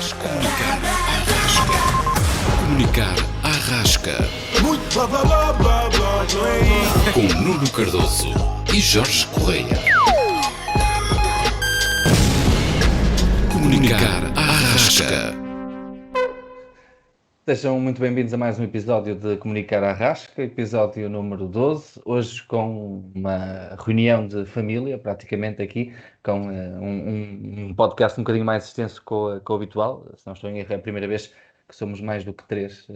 Arrasca. Comunicar à rasca. Muito blá blá blá blá blá blá. Com Nuno Cardoso e Jorge Correia. Comunicar à rasca. Sejam muito bem-vindos a mais um episódio de Comunicar à Rasca, episódio número 12, hoje com uma reunião de família, praticamente aqui, com um podcast um bocadinho mais extenso que o habitual. Se não estou em erro, é a primeira vez que somos mais do que três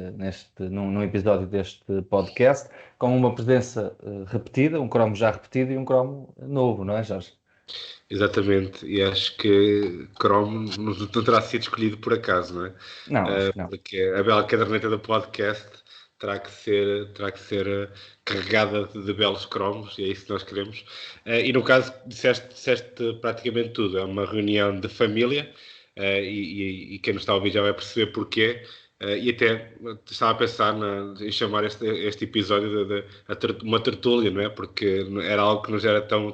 num episódio deste podcast, com uma presença repetida, um cromo já repetido e um cromo novo, não é, Jorge? Exatamente, e acho que Chrome não terá sido escolhido por acaso, não é? Não, acho que não. Porque a bela caderneta do podcast terá que ser carregada de belos cromos, e é isso que nós queremos. E no caso, disseste praticamente tudo, é uma reunião de família, e quem nos está a ouvir já vai perceber porquê. E até estava a pensar em chamar este episódio de uma tertúlia, não é? Porque era algo que nos era tão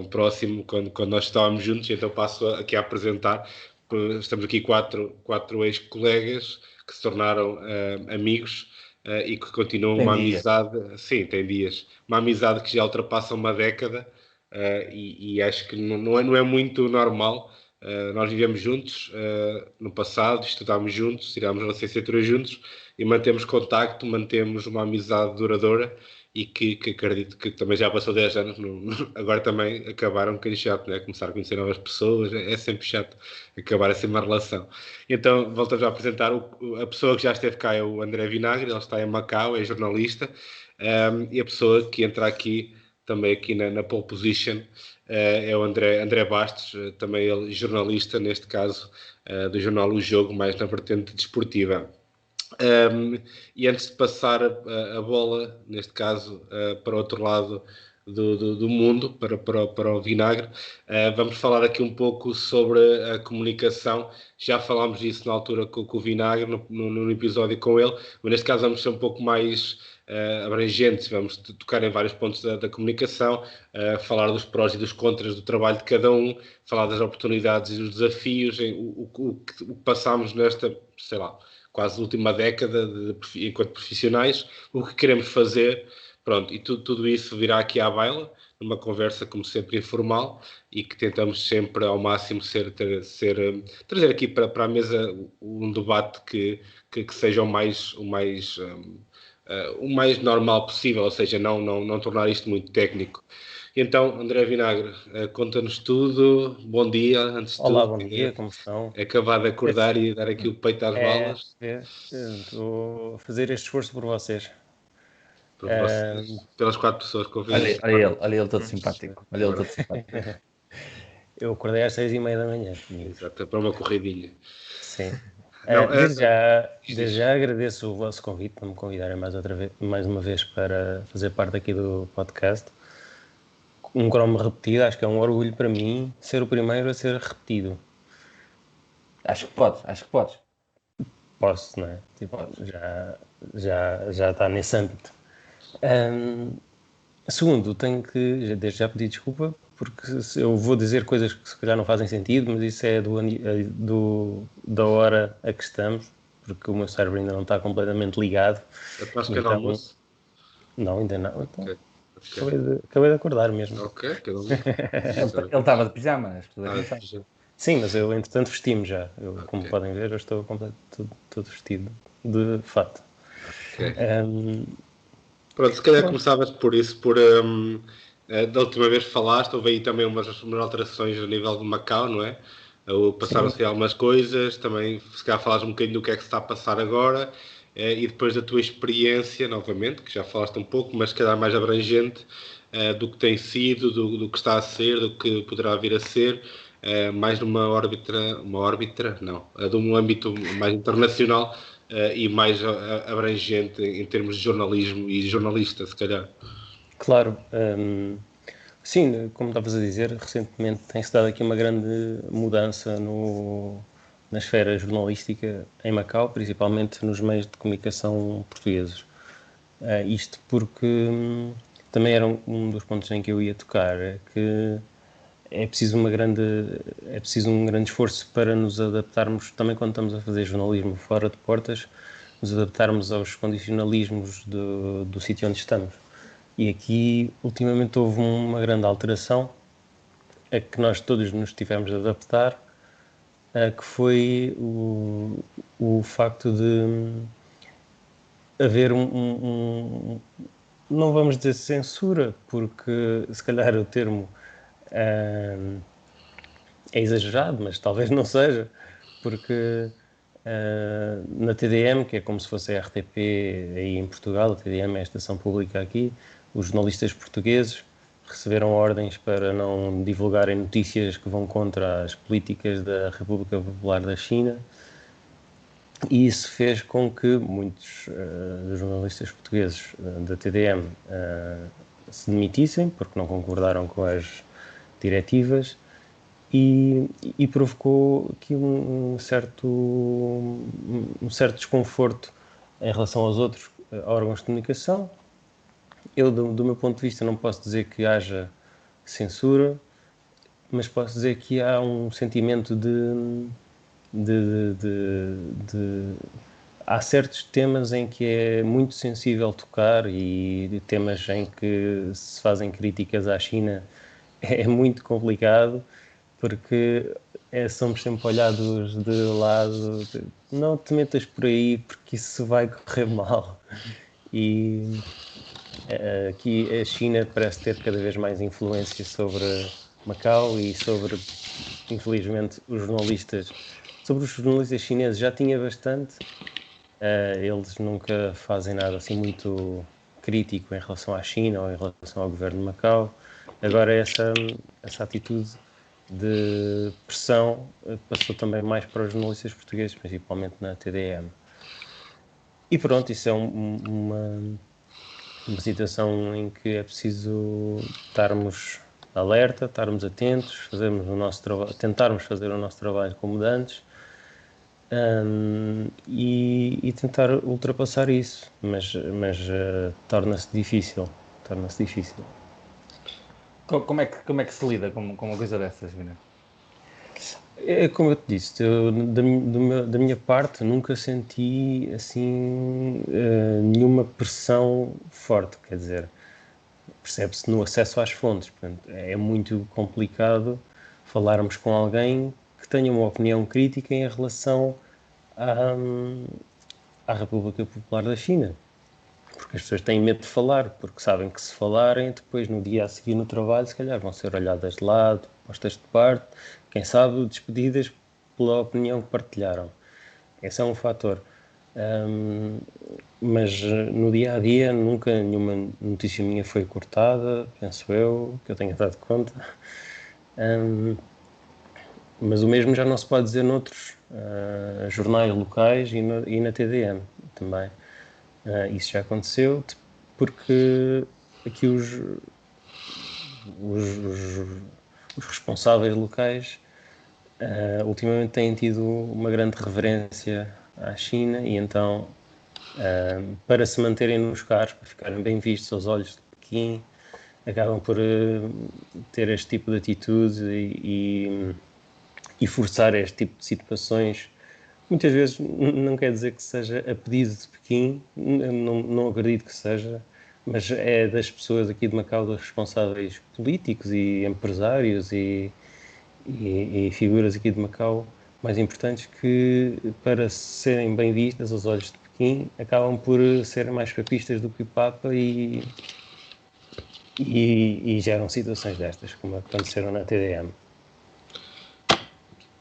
próximo quando nós estávamos juntos, então passo aqui a apresentar. Estamos aqui quatro ex-colegas que se tornaram amigos e que continuam Tem uma dias. amizade, sim, tem dias, uma amizade que já ultrapassa uma década, e acho que não é muito normal. Nós vivemos juntos no passado, estudámos juntos, tirámos a licenciatura juntos e mantemos contacto, mantemos uma amizade duradoura e que acredito que também já passou 10 anos, agora também acabaram um bocadinho chato, né? Começar a conhecer novas pessoas, é sempre chato acabar assim uma relação. Então voltamos a apresentar a pessoa que já esteve cá, é o André Vinagre, ele está em Macau, é jornalista, e a pessoa que entra aqui, também aqui na pole position, é o André Bastos, também ele jornalista, neste caso, do jornal O Jogo, mais na vertente desportiva. E antes de passar a bola, neste caso, para o outro lado do mundo, para o Vinagre, vamos falar aqui um pouco sobre a comunicação. Já falámos disso na altura com o Vinagre, no episódio com ele, mas neste caso vamos ser um pouco mais abrangentes, vamos tocar em vários pontos da comunicação, falar dos prós e dos contras do trabalho de cada um, falar das oportunidades e dos desafios, o que passámos nesta, sei lá, quase última década enquanto profissionais, o que queremos fazer, pronto, e tudo isso virá aqui à baila, numa conversa como sempre informal, e que tentamos sempre ao máximo trazer aqui para a mesa um debate que seja o mais normal possível, ou seja, não tornar isto muito técnico. Então, André Vinagre, conta-nos tudo. Bom dia, antes de Olá, tudo. bom dia, como estão? Acabado de acordar e dar aqui o peito às balas. Estou a fazer este esforço por vocês. Por vocês, pelas 4 pessoas que ouvem. Olha ele todo simpático. Olha ele todo simpático. Eu acordei às 6h30 da manhã. Exato, para uma corridinha. Sim. Não, Desde já agradeço o vosso convite, para me convidarem mais uma vez para fazer parte aqui do podcast. Um cromo repetido, acho que é um orgulho para mim ser o primeiro a ser repetido. Acho que podes. Posso, não é? Tipo, já está nesse âmbito. Segundo, tenho que, desde já pedir desculpa, porque eu vou dizer coisas que se calhar não fazem sentido, mas isso é da hora a que estamos, porque o meu cérebro ainda não está completamente ligado. Acho que é no almoço? Não, ainda não. Então, Okay. Acabei de acordar mesmo. Ok, cada um. Ele estava de pijama, acho que tudo é cansado. Sim, mas eu entretanto vesti-me já. Como Ok. podem ver, eu estou todo vestido de fato. Okay. Pronto, se calhar começavas por isso, da última vez que falaste, houve aí também umas alterações a nível de Macau, não é? Passaram-se algumas coisas, também se calhar falares um bocadinho do que é que se está a passar agora, e depois da tua experiência, novamente, que já falaste um pouco, mas se calhar mais abrangente, do que tem sido, do que está a ser, do que poderá vir a ser, mais numa de um âmbito mais internacional, e mais abrangente em termos de jornalismo e jornalista, se calhar. Claro. Sim, como estavas a dizer, recentemente tem-se dado aqui uma grande mudança na esfera jornalística em Macau, principalmente nos meios de comunicação portugueses. Isto porque também era um dos pontos em que eu ia tocar, que é preciso é preciso um grande esforço para nos adaptarmos, também quando estamos a fazer jornalismo fora de portas, nos adaptarmos aos condicionalismos do sítio onde estamos. E aqui, ultimamente, houve uma grande alteração a que nós todos nos tivemos de adaptar, que foi o facto de haver não vamos dizer censura, porque se calhar o termo é exagerado, mas talvez não seja, porque na TDM, que é como se fosse a RTP aí em Portugal, a TDM é a estação pública aqui, os jornalistas portugueses receberam ordens para não divulgarem notícias que vão contra as políticas da República Popular da China, e isso fez com que muitos dos jornalistas portugueses da TDM se demitissem, porque não concordaram com as diretivas, e provocou aqui um certo desconforto em relação aos outros órgãos de comunicação. Eu, do meu ponto de vista, não posso dizer que haja censura, mas posso dizer que há um sentimento há certos temas em que é muito sensível tocar, e temas em que se fazem críticas à China é muito complicado, porque somos sempre olhados de lado, não te metas por aí porque isso vai correr mal. E aqui a China parece ter cada vez mais influência sobre Macau e sobre, infelizmente, sobre os jornalistas chineses já tinha bastante. Eles nunca fazem nada assim muito crítico em relação à China ou em relação ao governo de Macau. Agora essa atitude de pressão passou também mais para os jornalistas portugueses, principalmente na TDM. E pronto, isso é uma situação em que é preciso estarmos alerta, estarmos atentos, fazermos o nosso trabalho, tentarmos fazer o nosso trabalho como antes, e tentar ultrapassar isso, mas torna-se difícil. Como é que se lida com uma coisa dessas, Vina? É como eu te disse, da minha parte nunca senti assim nenhuma pressão forte, quer dizer, percebe-se no acesso às fontes. Portanto, é muito complicado falarmos com alguém que tenha uma opinião crítica em relação à República Popular da China, porque as pessoas têm medo de falar, porque sabem que se falarem, depois no dia a seguir no trabalho, se calhar vão ser olhadas de lado, postas de parte, quem sabe despedidas pela opinião que partilharam. Esse é um fator. Mas no dia a dia nunca nenhuma notícia minha foi cortada, penso eu, que eu tenha dado conta. Mas o mesmo já não se pode dizer noutros jornais locais e na TDM também. Isso já aconteceu porque aqui os responsáveis locais ultimamente têm tido uma grande reverência à China, e então para se manterem nos cargos, para ficarem bem vistos aos olhos de Pequim, acabam por ter este tipo de atitude e forçar este tipo de situações. Muitas vezes não quer dizer que seja a pedido de Pequim, não acredito que seja, mas é das pessoas aqui de Macau, dos responsáveis políticos e empresários e figuras aqui de Macau mais importantes, que para serem bem vistas aos olhos de Pequim acabam por serem mais papistas do que o Papa e geram situações destas, como aconteceram na TDM.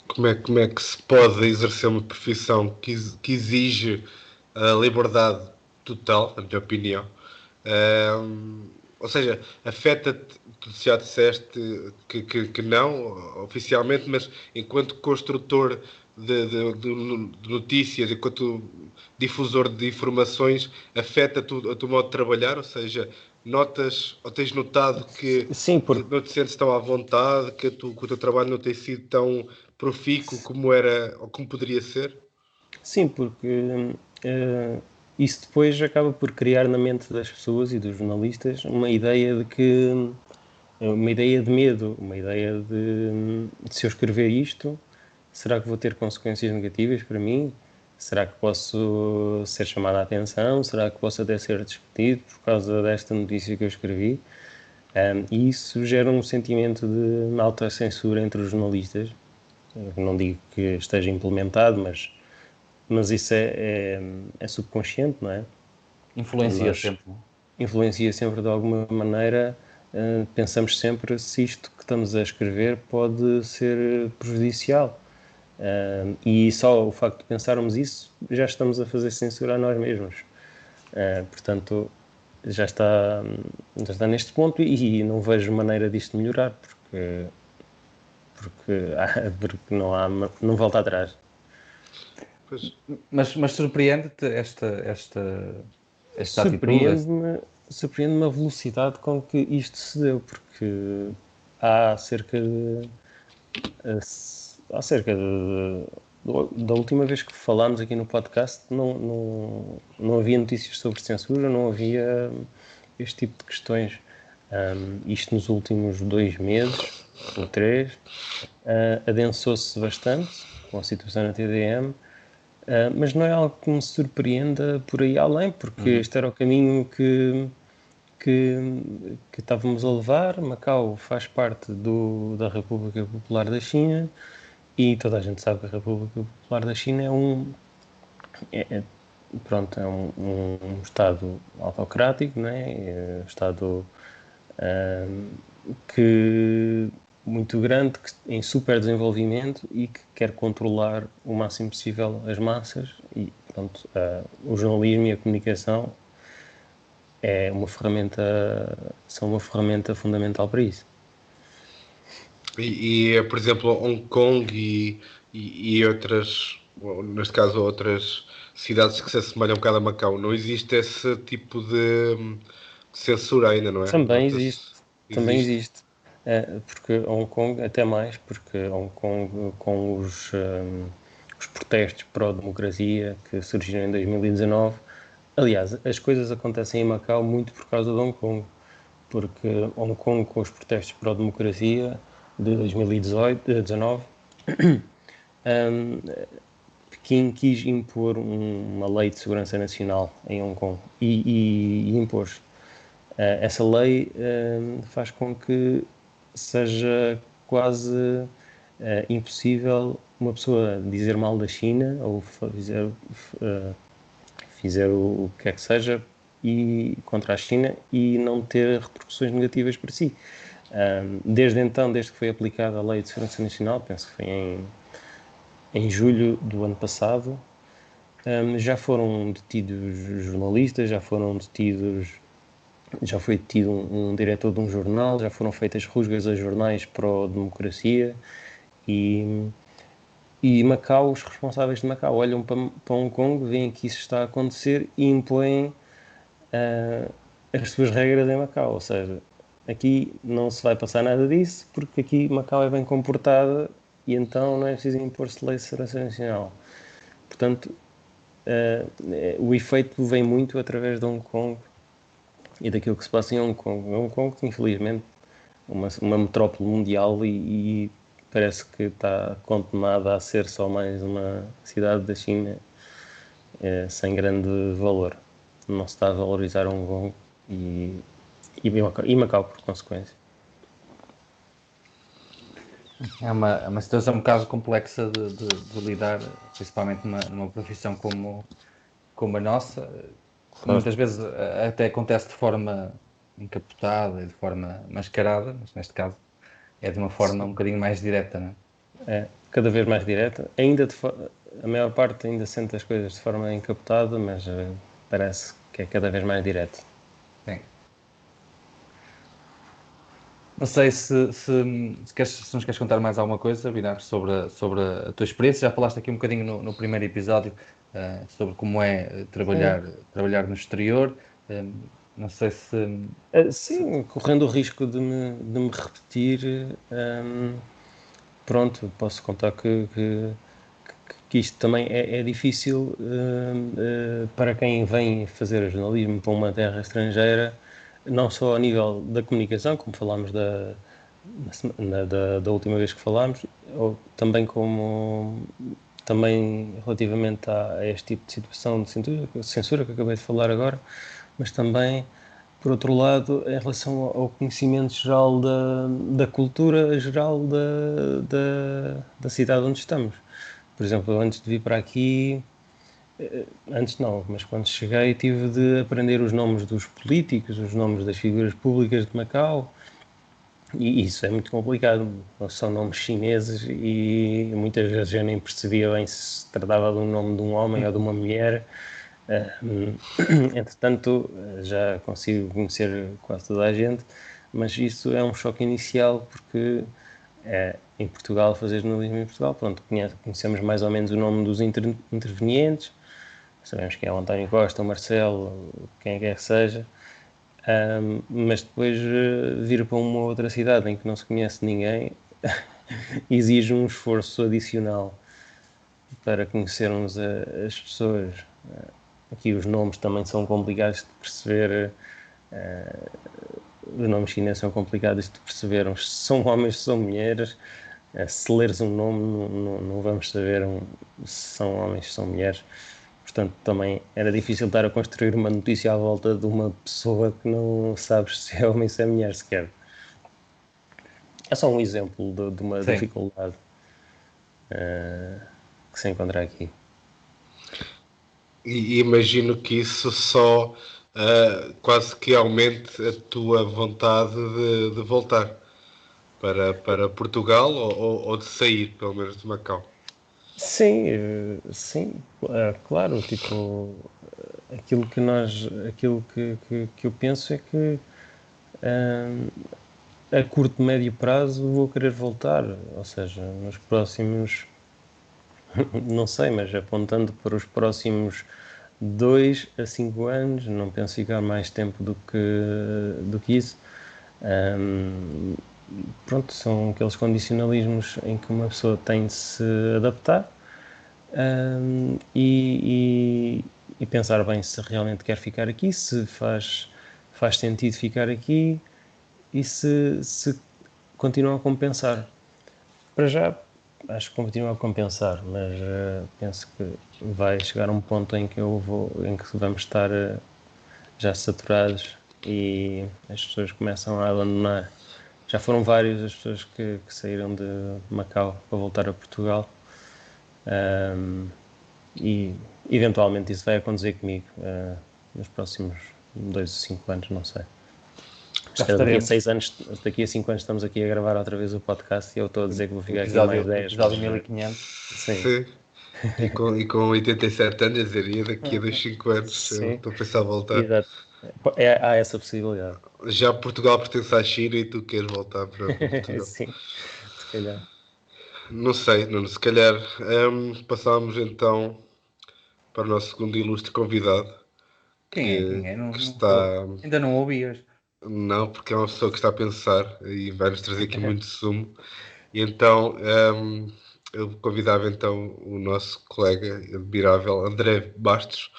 Como é que se pode exercer uma profissão que exige a liberdade total, na minha opinião? Ou seja, afeta-te, tu já disseste que não, oficialmente, mas enquanto construtor de notícias, enquanto difusor de informações, afeta-te o teu modo de trabalhar? Ou seja, notas ou tens notado que Sim, não te sentes tão à vontade, que o teu trabalho não tem sido tão profícuo como era ou como poderia ser? Sim, porque isso depois acaba por criar na mente das pessoas e dos jornalistas uma ideia de que uma ideia de medo, uma ideia de se eu escrever isto, será que vou ter consequências negativas para mim? Será que posso ser chamado a atenção? Será que posso até ser despedido por causa desta notícia que eu escrevi? E isso gera um sentimento de autocensura entre os jornalistas. Eu não digo que esteja implementado, mas isso é subconsciente, não é? Influencia Nós sempre. influencia sempre de alguma maneira. Pensamos sempre se isto que estamos a escrever pode ser prejudicial. E só o facto de pensarmos isso, já estamos a fazer censura a nós mesmos. Portanto, já está neste ponto e não vejo maneira disto melhorar, porque não volta atrás. Pois, Mas surpreende-te esta atitude? Surpreende-me a velocidade com que isto se deu, porque há cerca de da última vez que falámos aqui no podcast não havia notícias sobre censura, não havia este tipo de questões. Isto nos últimos 2 meses ou 3 adensou-se bastante com a situação na TDM, mas não é algo que me surpreenda por aí além, porque este era o caminho que estávamos a levar. Macau faz parte da República Popular da China e toda a gente sabe que a República Popular da China é um Estado autocrático, não é? Estado que muito grande, em super desenvolvimento e que quer controlar o máximo possível as massas e, portanto, o jornalismo e a comunicação são uma ferramenta fundamental para isso. por exemplo, Hong Kong e outras, neste caso outras cidades que se assemelham um bocado a Macau, não existe esse tipo de censura ainda, não é? Também existe. Porque Hong Kong, até mais, porque Hong Kong, com os protestos pró-democracia que surgiram em 2019, aliás, as coisas acontecem em Macau muito por causa de Hong Kong, porque Hong Kong, com os protestos pró-democracia de 2019, Pequim quis impor uma lei de segurança nacional em Hong Kong e impôs. Essa lei faz com que seja quase impossível uma pessoa dizer mal da China ou fizer o que quer que seja contra a China e não ter repercussões negativas para si. Desde então, desde que foi aplicada a Lei de Segurança Nacional, penso que foi em julho do ano passado, já foram detidos jornalistas, já foi detido um diretor de um jornal, já foram feitas rusgas a jornais pró-democracia e Macau, os responsáveis de Macau olham para Hong Kong, veem que isso está a acontecer e impõem as suas regras em Macau, ou seja, aqui não se vai passar nada disso porque aqui Macau é bem comportada e então não é preciso impor-se lei de segurança nacional. Portanto, o efeito vem muito através de Hong Kong e daquilo que se passa em Hong Kong. Hong Kong, infelizmente, uma metrópole mundial e parece que está condenada a ser só mais uma cidade da China sem grande valor. Não se está a valorizar Hong Kong e Macau por consequência. É uma situação um bocado complexa de lidar, principalmente numa profissão como a nossa. Muitas vezes até acontece de forma encapotada e de forma mascarada, mas neste caso é de uma forma um bocadinho mais direta, não é? É, cada vez mais direta. A maior parte ainda sente as coisas de forma encapotada, mas parece que é cada vez mais direto. Sim. Não sei se nos queres contar mais alguma coisa, Binar, sobre a tua experiência. Já falaste aqui um bocadinho no primeiro episódio sobre como é trabalhar no exterior. Não sei se... Sim, correndo o risco de me repetir, pronto, posso contar que isto também é difícil para quem vem fazer jornalismo para uma terra estrangeira, não só a nível da comunicação, como falámos da última vez que falámos, ou também também relativamente a este tipo de situação de censura que acabei de falar agora, mas também, por outro lado, em relação ao conhecimento geral da cultura geral da cidade onde estamos. Por exemplo, eu antes de vir para aqui, antes não, mas quando cheguei tive de aprender os nomes dos políticos, os nomes das figuras públicas de Macau, e isso é muito complicado. São nomes chineses e muitas vezes eu nem percebia bem se tratava de um nome de um homem ou de uma mulher. Entretanto, já consigo conhecer quase toda a gente, mas isso é um choque inicial porque em Portugal, fazer jornalismo em Portugal, pronto, conhecemos mais ou menos o nome dos intervenientes, sabemos quem é o António Costa, o Marcelo, quem quer que seja, mas depois vir para uma outra cidade em que não se conhece ninguém exige um esforço adicional para conhecermos as pessoas. Aqui os nomes também são complicados de perceber, os nomes chineses são complicados de perceber se são homens, se são mulheres. Se leres um nome não vamos saber se são homens, se são mulheres. Portanto, também era difícil estar a construir uma notícia à volta de uma pessoa que não sabes se é homem ou se é mulher sequer. É só um exemplo de uma Sim. dificuldade que se encontra aqui. E imagino que isso só quase que aumente a tua vontade de voltar para Portugal ou de sair, pelo menos, de Macau. Sim, claro, tipo, aquilo que eu penso é que a curto, médio prazo vou querer voltar, ou seja, nos próximos, não sei, mas apontando para os próximos 2 a 5 anos, não penso ficar mais tempo do que isso. Pronto, são aqueles condicionalismos em que uma pessoa tem de se adaptar e pensar bem se realmente quer ficar aqui, se faz sentido ficar aqui e se continua a compensar. Para já, acho que continua a compensar, mas penso que vai chegar um ponto em que vamos estar já saturados e as pessoas começam a abandonar. Já foram várias as pessoas que saíram de Macau para voltar a Portugal e eventualmente isso vai acontecer comigo nos próximos 2 ou 5 anos, não sei. Daqui a 5 anos estamos aqui a gravar outra vez o podcast e eu estou a dizer que vou ficar aqui mais 10. Episódio 1500. Sim. E com 87 anos, a dizer, daqui a 2, 5 anos, eu estou a pensar a voltar. Exato. Há essa possibilidade. Já Portugal pertence à China e tu queres voltar para Portugal. Sim, se calhar. Não sei, Nuno, se calhar passámos então para o nosso segundo ilustre convidado. Quem é? Ainda não ouvias. Não, porque é uma pessoa que está a pensar e vai-nos trazer aqui muito sumo. E então eu convidava então o nosso colega admirável André Bastos,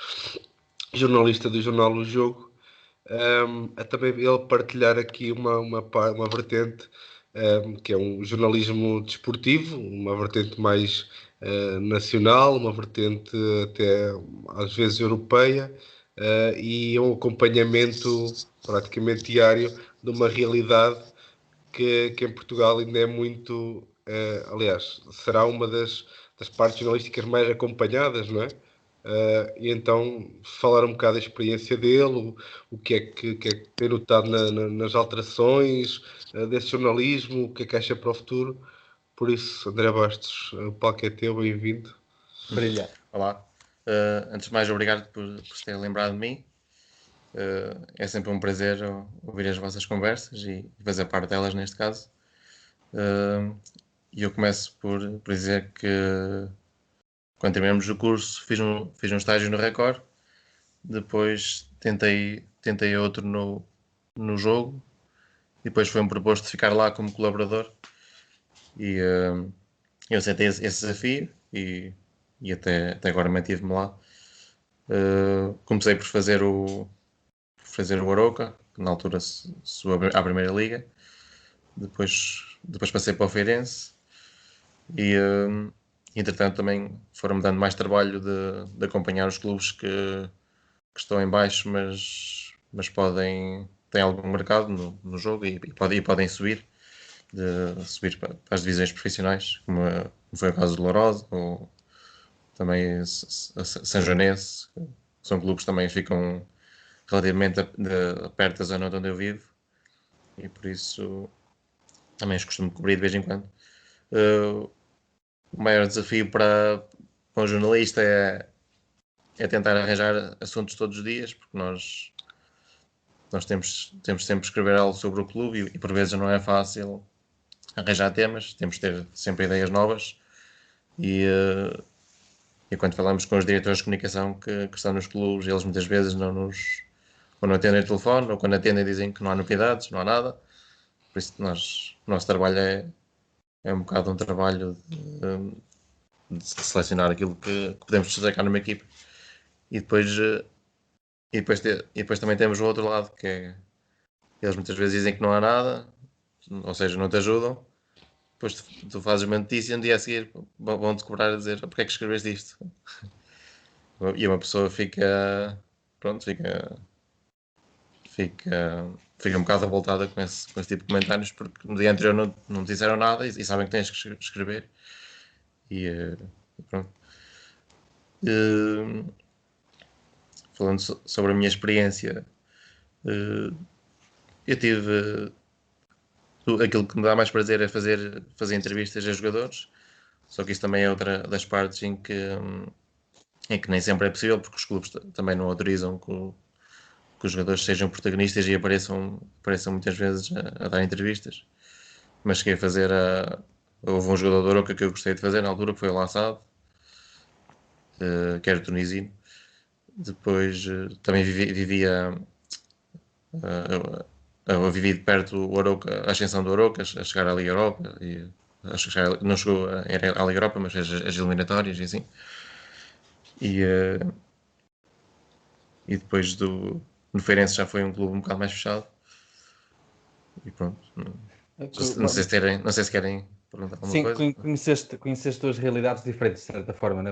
jornalista do jornal O Jogo, a também ele partilhar aqui uma vertente que é um jornalismo desportivo, uma vertente mais nacional, uma vertente até às vezes europeia, e um acompanhamento praticamente diário de uma realidade que em Portugal ainda é muito, aliás, será uma das partes jornalísticas mais acompanhadas, não é? E então falar um bocado da experiência dele, o que é que tem notado nas alterações desse jornalismo, o que é que acha para o futuro. Por isso, André Bastos, o palco é teu, bem-vindo. Brilhante. Olá, antes de mais obrigado por se ter lembrado de mim. É sempre um prazer ouvir as vossas conversas e fazer parte delas neste caso. E eu começo por dizer que quando terminamos o curso fiz um estágio no Record, depois tentei outro no Jogo e depois foi-me proposto de ficar lá como colaborador e eu aceitei esse desafio e até agora mantive-me lá. Comecei por fazer o Arouca, que na altura subiu à Primeira Liga. Depois passei para o Feirense e, entretanto, também foram-me dando mais trabalho de acompanhar os clubes que estão em baixo, mas têm algum mercado no jogo e podem subir para as divisões profissionais, como foi o caso do Lourosa, ou também Sanjonense. São clubes que também ficam relativamente perto da zona onde eu vivo e por isso também os costumo cobrir de vez em quando. O maior desafio para um jornalista é tentar arranjar assuntos todos os dias, porque nós temos sempre que escrever algo sobre o clube e por vezes não é fácil arranjar temas, temos de ter sempre ideias novas e quando falamos com os diretores de comunicação que estão nos clubes, eles muitas vezes ou não atendem o telefone, ou quando atendem dizem que não há novidades, não há nada. Por isso o nosso trabalho é um bocado um trabalho de selecionar aquilo que podemos destacar numa equipe. E depois também temos o outro lado, que é eles muitas vezes dizem que não há nada, ou seja, não te ajudam. Depois tu fazes uma notícia e um dia a seguir vão-te cobrar a dizer porque é que escreveste isto? E uma pessoa fica um bocado revoltada com esse tipo de comentários, porque no dia anterior não te disseram nada e sabem que tens que escrever. E pronto. Falando sobre a minha experiência, eu tive aquilo que me dá mais prazer é fazer entrevistas a jogadores, só que isso também é outra das partes em que nem sempre é possível, porque os clubes também não autorizam que os jogadores sejam protagonistas e apareçam muitas vezes a dar entrevistas. Mas cheguei a fazer houve um jogador do Arouca que eu gostei de fazer na altura, que foi o Lassado, que era tunisino. Depois também eu vivi de perto o Arouca, a ascensão do Arouca, a chegar à Liga Europa, não chegou à Liga Europa, mas fez as eliminatórias e assim. E depois no Feirense já foi um clube um bocado mais fechado. E pronto. Não sei se querem perguntar alguma coisa. Sim, conheceste duas realidades diferentes, de certa forma, né?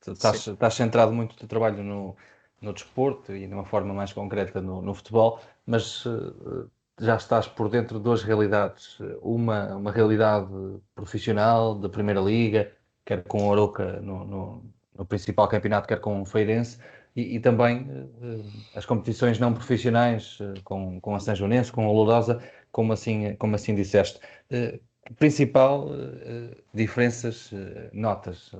Estás centrado muito no teu trabalho no desporto e de uma forma mais concreta no futebol, mas já estás por dentro de duas realidades. Uma realidade profissional da Primeira Liga, quer com o Arouca no principal campeonato, quer com o Feirense, e também as competições não profissionais, com a Sanjonense, com a Lourosa, como assim disseste. Principal diferenças notas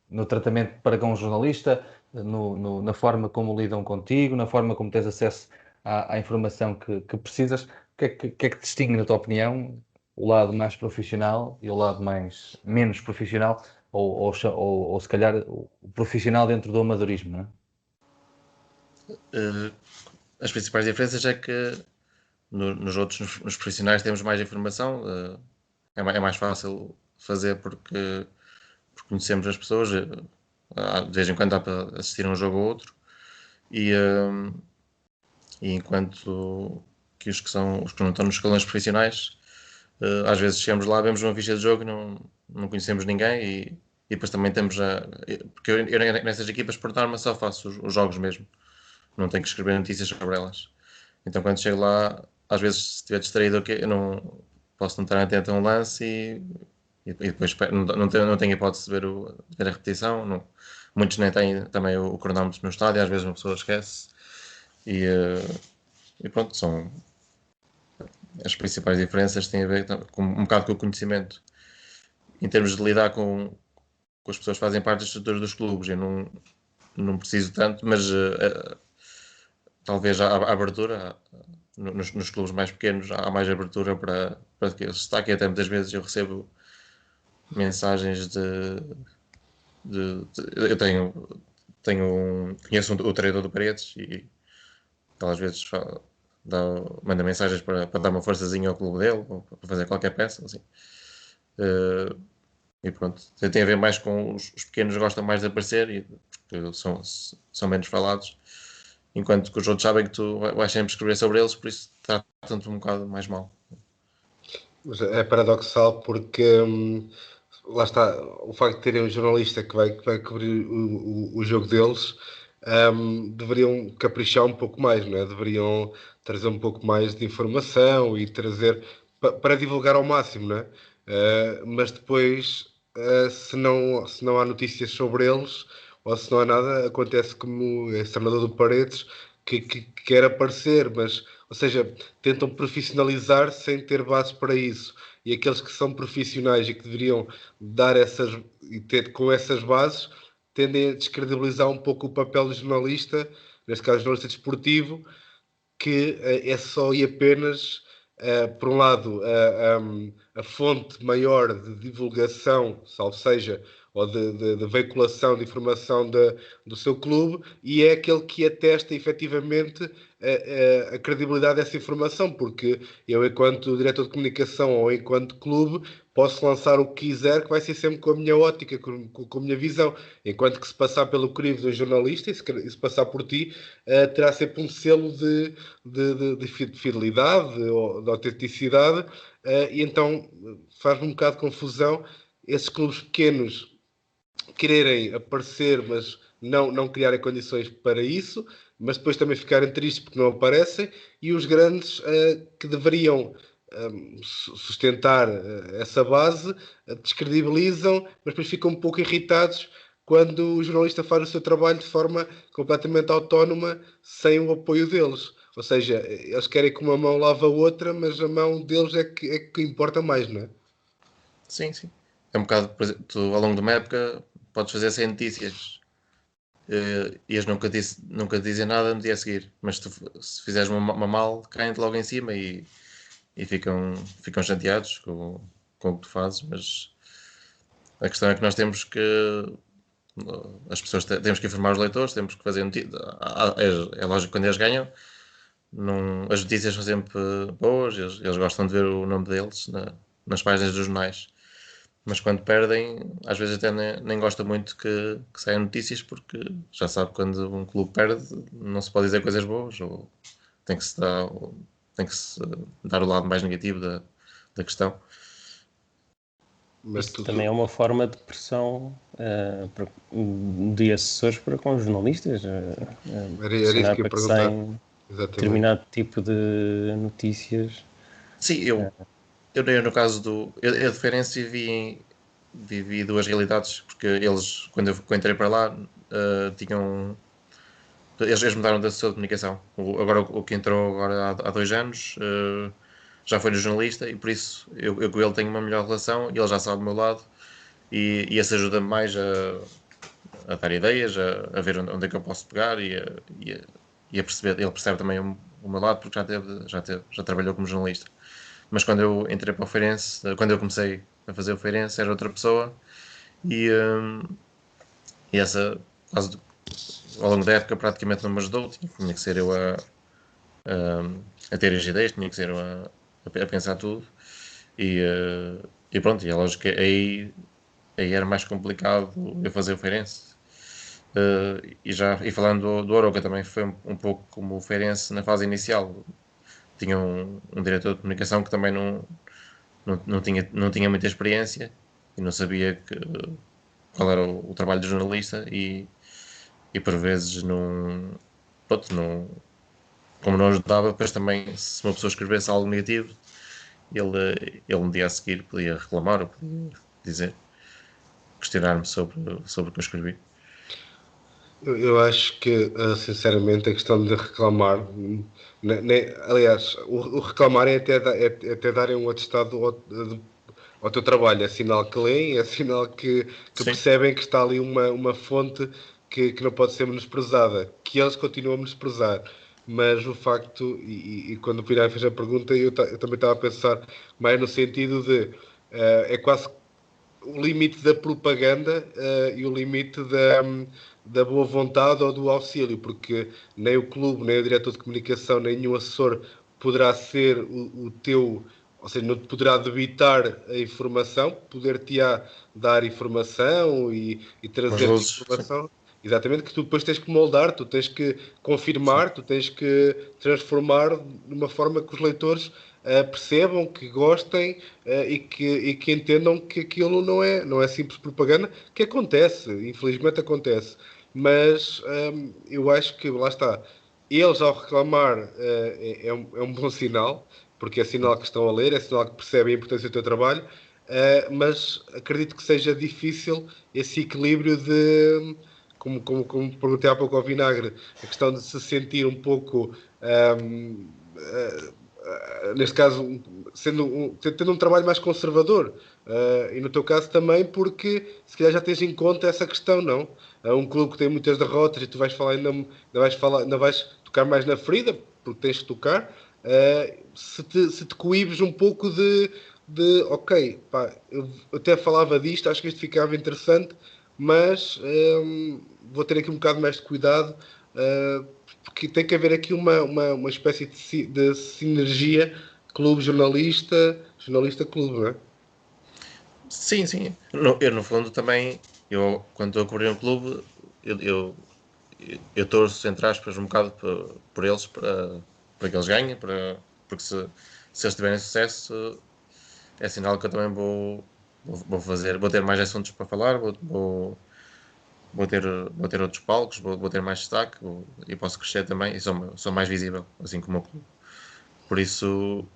no tratamento para com o jornalista, na forma como lidam contigo, na forma como tens acesso à informação que precisas. O que é que distingue, na tua opinião, o lado mais profissional e o lado menos profissional, ou se calhar o profissional dentro do amadorismo, não é? As principais diferenças é que nos profissionais temos mais informação, é mais fácil fazer porque conhecemos as pessoas, de vez em quando dá para assistir a um jogo ou outro, e enquanto que os que não estão nos escalões profissionais, às vezes chegamos lá, vemos uma ficha de jogo e não conhecemos ninguém, e depois também temos porque eu nessas equipas, por norma, só faço os jogos mesmo, não tenho que escrever notícias sobre elas. Então quando chego lá, às vezes se estiver distraído, eu não posso não estar atento a um lance e depois não tenho hipótese de ver a repetição. Muitos nem têm também o cronómetro no estádio, às vezes uma pessoa esquece. E pronto, são as principais diferenças, têm a ver com um bocado com o conhecimento. Em termos de lidar com as pessoas que fazem parte das estruturas dos clubes, eu não preciso tanto, mas talvez a abertura nos clubes mais pequenos há mais abertura para que se está aqui. Até muitas vezes eu recebo mensagens eu conheço o treinador do Paredes e ele às vezes manda mensagens para dar uma forçazinha ao clube dele ou para fazer qualquer peça assim. E pronto, tem a ver mais com os pequenos, gostam mais de aparecer porque são menos falados. enquanto que os outros sabem que tu vais sempre escrever sobre eles, por isso tratam-te um bocado mais mal. Mas é paradoxal porque lá está, o facto de terem um jornalista que vai cobrir o jogo deles, deveriam caprichar um pouco mais, não é? Deveriam trazer um pouco mais de informação e trazer para divulgar ao máximo, não é? Mas depois, se não há notícias sobre eles, ou se não há nada, acontece como esse treinador do Paredes que quer aparecer, mas, ou seja, tentam profissionalizar sem ter bases para isso. E aqueles que são profissionais e que deveriam dar essas e ter com essas bases tendem a descredibilizar um pouco o papel do jornalista, neste caso jornalista desportivo, que é só e apenas, por um lado, a fonte maior de divulgação, salvo seja, ou de veiculação de informação do seu clube, e é aquele que atesta efetivamente a credibilidade dessa informação, porque eu, enquanto diretor de comunicação ou enquanto clube, posso lançar o que quiser, que vai ser sempre com a minha ótica, com a minha visão, enquanto que se passar pelo crivo do jornalista, e se passar por ti, terá sempre um selo de fidelidade ou de autenticidade, e então faz-me um bocado de confusão esses clubes pequenos quererem aparecer, mas não criarem condições para isso, mas depois também ficarem tristes porque não aparecem, e os grandes que deveriam sustentar essa base, descredibilizam, mas depois ficam um pouco irritados quando o jornalista faz o seu trabalho de forma completamente autónoma, sem o apoio deles. Ou seja, eles querem que uma mão lave a outra, mas a mão deles é que importa mais, não é? Sim, sim. É um bocado, por exemplo, tu, ao longo de uma época podes fazer 100 notícias e eles nunca te dizem nada no dia a seguir, mas se fizeres uma mal, caem-te logo em cima e ficam chateados com o que tu fazes, mas a questão é que nós temos que as pessoas temos que informar os leitores, temos que fazer notícias. É lógico que quando eles ganham, as notícias são sempre boas, eles gostam de ver o nome deles nas páginas dos jornais. Mas quando perdem, às vezes até nem gosta muito que saiam notícias, porque já sabe que quando um clube perde, não se pode dizer coisas boas, ou tem que se dar o lado mais negativo da questão. Mas também é uma forma de pressão de assessores para com os jornalistas. Era isso que eu ia perguntar. Determinado tipo de notícias. Sim, eu no caso eu de Feirense vivi duas realidades, porque eles, quando eu entrei para lá, eles mudaram da assessor de comunicação. Agora o que entrou agora há 2 anos já foi no jornalista, e por isso eu com ele tenho uma melhor relação e ele já sabe do meu lado, e esse ajuda-me mais a dar ideias, a ver onde é que eu posso pegar e a perceber. Ele percebe também o meu lado, porque já trabalhou como jornalista. Mas quando eu entrei para o Feirense, quando eu comecei a fazer o Feirense, era outra pessoa, e essa, quase ao longo da época, praticamente não me ajudou. Tinha que ser eu a ter as ideias, tinha que ser eu a pensar tudo, e pronto, e é lógico que aí era mais complicado eu fazer o Feirense. E falando do Arouca, também foi um pouco como o Feirense na fase inicial. Tinha um diretor de comunicação que também não tinha muita experiência e não sabia qual era o trabalho do jornalista, e por vezes como não ajudava. Depois também, se uma pessoa escrevesse algo negativo, ele no dia a seguir podia reclamar ou podia questionar-me sobre o que eu escrevi. Eu acho que, sinceramente, a questão de reclamar, aliás, o reclamar é até darem um atestado ao teu trabalho. É sinal que leem, é sinal que percebem que está ali uma fonte que não pode ser menosprezada, que eles continuam a menosprezar. Mas o facto, e quando o Pirai fez a pergunta, eu também estava a pensar mais no sentido de é quase o limite da propaganda e o limite da boa vontade ou do auxílio, porque nem o clube, nem o diretor de comunicação, nem nenhum assessor poderá ser o teu, ou seja, não te poderá debitar a informação, poder-te-á dar informação e trazer informação. Exatamente, que tu depois tens que moldar, tu tens que confirmar, tu tens que transformar de uma forma que os leitores percebam, que gostem e que entendam que aquilo não é simples propaganda, que acontece, infelizmente acontece. Mas eu acho que, lá está, eles ao reclamar é um bom sinal, porque é sinal que estão a ler, é sinal que percebem a importância do teu trabalho, mas acredito que seja difícil esse equilíbrio de como perguntei há pouco ao Vinagre, a questão de se sentir um pouco, neste caso, tendo um trabalho mais conservador. E no teu caso também, porque se calhar já tens em conta essa questão, não? Um clube que tem muitas derrotas e tu vais falar ainda vais tocar mais na ferida, porque tens que tocar. Se te coíbes um pouco ok, pá, eu até falava disto, acho que isto ficava interessante, mas vou ter aqui um bocado mais de cuidado, porque tem que haver aqui uma espécie de sinergia clube-jornalista, jornalista-clube, não é? Sim, sim. Eu, no fundo, também, quando estou a cobrir um clube, eu torço, entre aspas, um bocado por eles, para que eles ganhem, porque se eles tiverem sucesso, é sinal que eu também vou ter mais assuntos para falar, vou ter outros palcos, vou ter mais destaque e posso crescer também e sou mais visível, assim como o clube. Por isso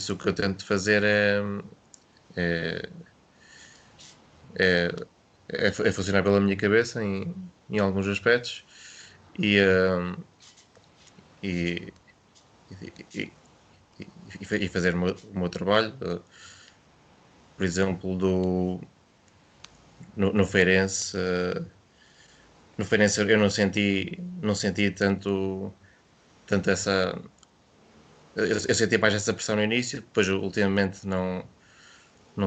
o que eu tento fazer é, é, é funcionar pela minha cabeça em alguns aspectos e, e, e, e fazer o meu trabalho. Por exemplo, no Feirense, no Feirense eu não senti tanto essa. Eu senti mais essa pressão no início, depois ultimamente não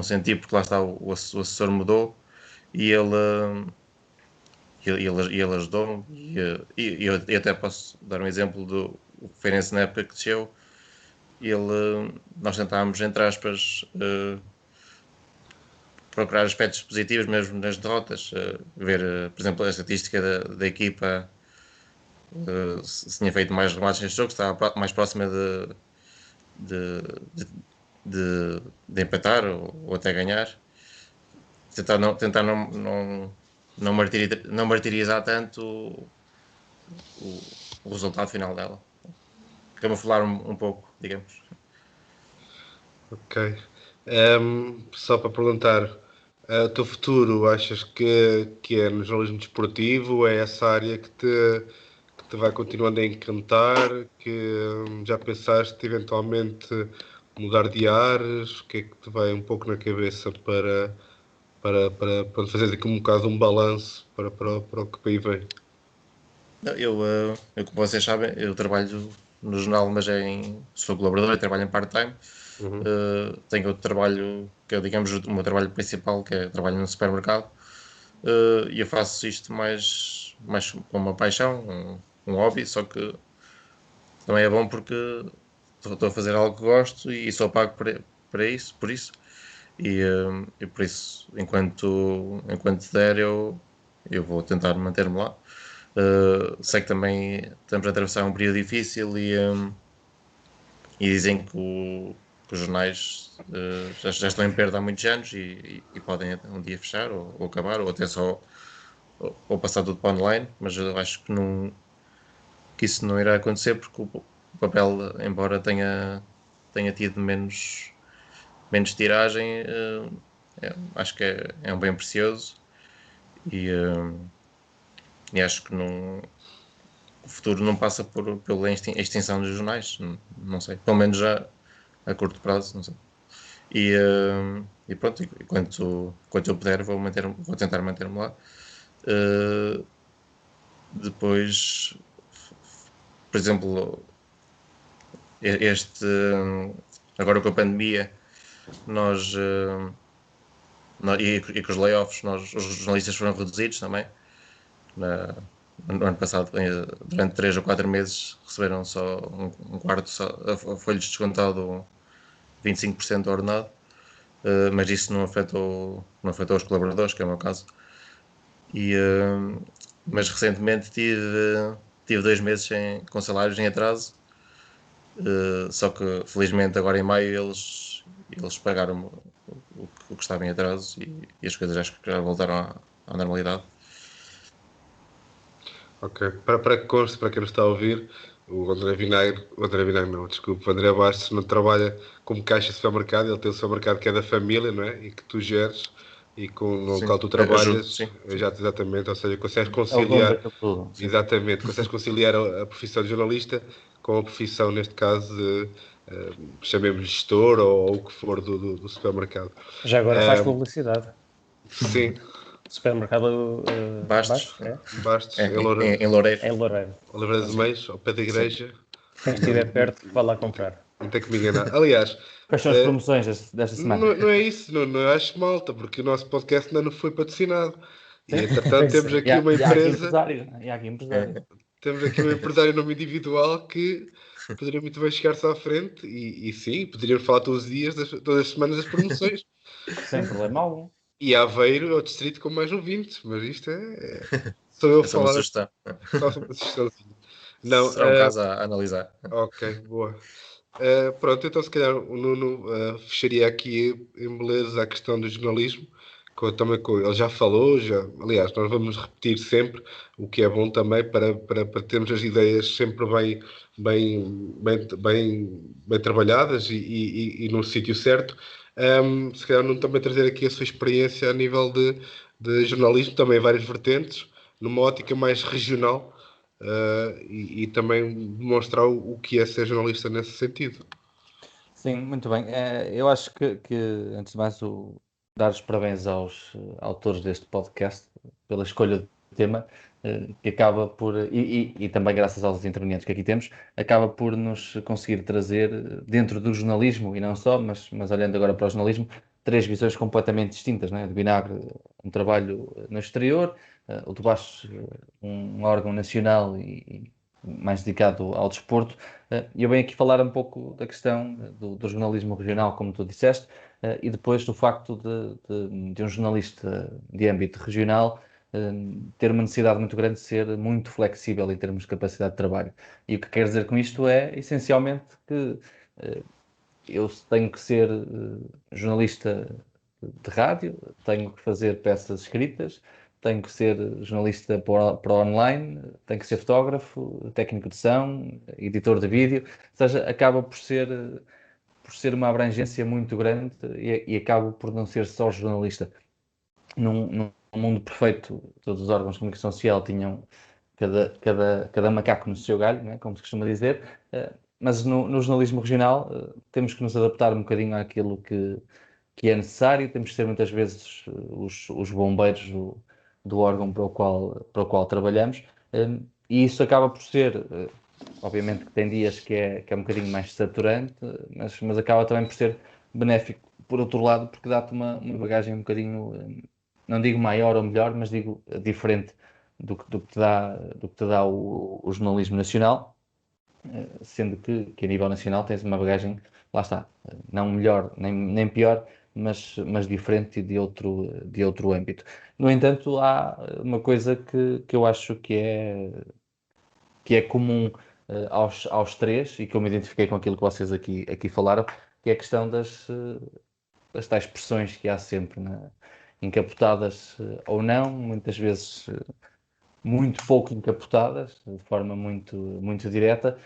senti, porque lá está, o assessor mudou e ele ajudou-me. E eu até posso dar um exemplo do Feirense na época que desceu. Nós tentámos, entre aspas, procurar aspectos positivos mesmo nas derrotas, ver, por exemplo, a estatística da equipa, se tinha feito mais remates neste jogo, se estava mais próxima de, de empatar ou até ganhar. Tentar não martirizar tanto o resultado final dela. Camuflar um pouco, digamos. Ok. Só para perguntar, o teu futuro achas que é no jornalismo desportivo? É essa área que te vai continuando a encantar? Que já pensaste eventualmente mudar de ares? O que é que te vai um pouco na cabeça para fazer aqui um bocado um balanço para o que aí vem? Não, como vocês sabem, eu trabalho no jornal, mas sou colaborador, eu trabalho em part-time. Uhum. Tenho outro trabalho, que é, digamos, o meu trabalho principal, que é trabalho no supermercado. E eu faço isto mais com uma paixão, um hobby, só que também é bom porque estou a fazer algo que gosto e sou pago por isso. E por isso, enquanto der, eu vou tentar manter-me lá. Sei que também estamos a atravessar um período difícil e dizem que os jornais já estão em perda há muitos anos e podem um dia fechar ou acabar ou até só ou passar tudo para online, mas eu acho que isso não irá acontecer porque o papel, embora tenha tido menos tiragem, acho que é um bem precioso e acho que o futuro não passa pela extinção dos jornais, não sei, pelo menos já a curto prazo, não sei. E pronto, enquanto eu puder vou tentar manter-me lá. Depois, por exemplo, agora com a pandemia, e com os layoffs, os jornalistas foram reduzidos também. No ano passado, durante 3 ou 4 meses, receberam só um quarto, foi-lhes descontado 25% do ordenado, mas isso não afetou os colaboradores, que é o meu caso. mas recentemente tive 2 meses com salários em atraso, só que felizmente agora em maio eles pagaram o que estava em atraso e as coisas acho que já voltaram à normalidade. Ok, para que conste, para quem nos está a ouvir, o André Vinagre não, desculpa, o André Bastos não trabalha como caixa de supermercado, ele tem o supermercado que é da família, não é? E que tu geres e no Sim, qual tu ajudo, trabalhas, sim. exatamente, ou seja, consegues É o dono conciliar, daquilo tudo. Sim. exatamente, consegues conciliar a profissão de jornalista com a profissão, neste caso, de, chamemos gestor ou o que for do supermercado. Já agora faz publicidade. Sim, Supermercado Bastos, Bastos, é? Bastos, em Loureiro. Em Loureiro. Oliveira dos Meios, ao pé da igreja, Quem estiver perto, vá lá comprar. não tem que me enganar. Aliás, Quais são as promoções desta semana? não é isso, não acho malta, porque o nosso podcast ainda não foi patrocinado. E entretanto Pois temos é. aqui uma empresa, E há aqui empresários. temos aqui um empresário em nome individual que poderia muito bem chegar-se à frente e sim, poderíamos falar todos os dias, todas as semanas das promoções. Sem problema algum. E Aveiro é o distrito com mais ouvintes, mas isto sou eu a Essa é uma falar, sugestão. só uma sugestãozinha. Não, Será um caso a analisar. ok, boa. Pronto, então se calhar o Nuno fecharia aqui em beleza a questão do jornalismo, ele já falou, aliás, nós vamos repetir sempre, o que é bom também para termos as ideias sempre bem trabalhadas e no sítio certo. Se calhar não também trazer aqui a sua experiência a nível de jornalismo, também várias vertentes, numa ótica mais regional. E também demonstrar o que é ser jornalista nesse sentido. Sim, muito bem. Eu acho que antes de mais, dar os parabéns aos autores deste podcast pela escolha do tema, que acaba por, e também graças aos intervenientes que aqui temos, acaba por nos conseguir trazer, dentro do jornalismo, e não só, mas olhando agora para o jornalismo, 3 visões completamente distintas, né? De Vinagre, um trabalho no exterior, o de Bastos, um órgão nacional e mais dedicado ao desporto. Eu venho aqui falar um pouco da questão do jornalismo regional, como tu disseste, e depois do facto de um jornalista de âmbito regional ter uma necessidade muito grande de ser muito flexível em termos de capacidade de trabalho. E o que quer dizer com isto é, essencialmente, que eu tenho que ser jornalista de rádio, tenho que fazer peças escritas, tenho que ser jornalista para online, tenho que ser fotógrafo, técnico de som, editor de vídeo, ou seja, acaba por ser uma abrangência muito grande e acabo por não ser só jornalista. Num mundo perfeito, todos os órgãos de comunicação social tinham cada macaco no seu galho, né, como se costuma dizer, mas no jornalismo regional temos que nos adaptar um bocadinho àquilo que é necessário, temos que ser muitas vezes os bombeiros do órgão para o qual trabalhamos, e isso acaba por ser, obviamente que tem dias que é um bocadinho mais saturante, mas acaba também por ser benéfico, por outro lado, porque dá-te uma bagagem um bocadinho, não digo maior ou melhor, mas digo diferente do que te dá o jornalismo nacional, sendo que a nível nacional tens uma bagagem, lá está, não melhor nem pior, mas diferente e de outro âmbito. No entanto, há uma coisa que eu acho que é comum aos 3, e que eu me identifiquei com aquilo que vocês aqui falaram, que é a questão das tais pressões que há sempre, encapotadas ou não, muitas vezes muito pouco encapotadas, de forma muito direta,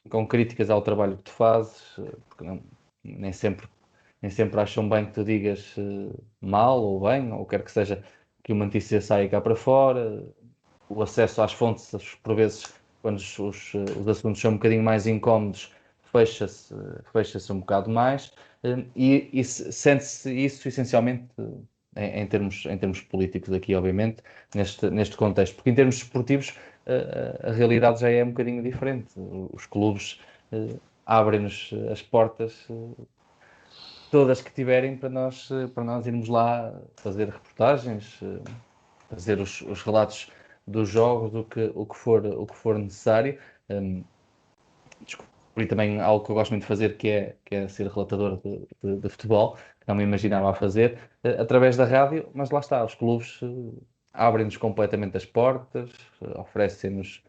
com críticas ao trabalho que tu fazes, porque nem sempre acham bem que tu digas mal ou bem, ou quer que seja que uma notícia saia cá para fora. O acesso às fontes, por vezes, quando os assuntos são um bocadinho mais incómodos, fecha-se um bocado mais, e sente-se isso essencialmente em termos políticos aqui, obviamente, neste contexto, porque em termos esportivos a realidade já é um bocadinho diferente. Os clubes abrem-nos as portas todas que tiverem para nós irmos lá fazer reportagens, fazer os relatos dos jogos, o que for necessário. Descobri também algo que eu gosto muito de fazer, que é ser relatador de futebol, que não me imaginava a fazer, através da rádio, mas lá está, os clubes abrem-nos completamente as portas, oferecem-nos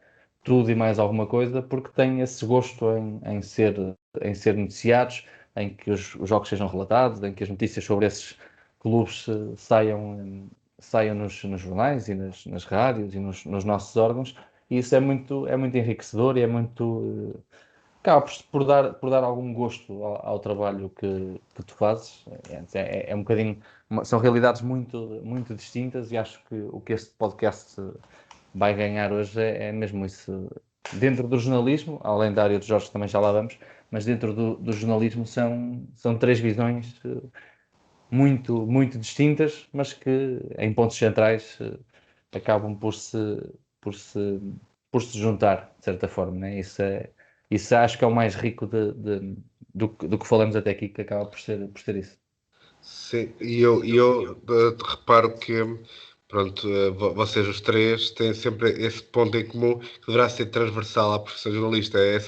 tudo e mais alguma coisa, porque têm esse gosto em ser noticiados, em que os jogos sejam relatados, em que as notícias sobre esses clubes saiam nos jornais e nas rádios e nos nossos órgãos, e isso é muito enriquecedor e é muito. Acaba por dar algum gosto ao trabalho que tu fazes. É um bocadinho. São realidades muito distintas, e acho que o que este podcast vai ganhar hoje é mesmo isso. Dentro do jornalismo, além da área dos Jorge, também já lá vamos, mas dentro do jornalismo são três visões muito distintas, mas que em pontos centrais acabam por se, por se juntar, de certa forma, né? Isso acho que é o mais rico do que falamos até aqui, que acaba por ser isso. Sim, e eu reparo que, pronto, vocês os três têm sempre esse ponto em comum que deverá ser transversal à profissão de jornalista, é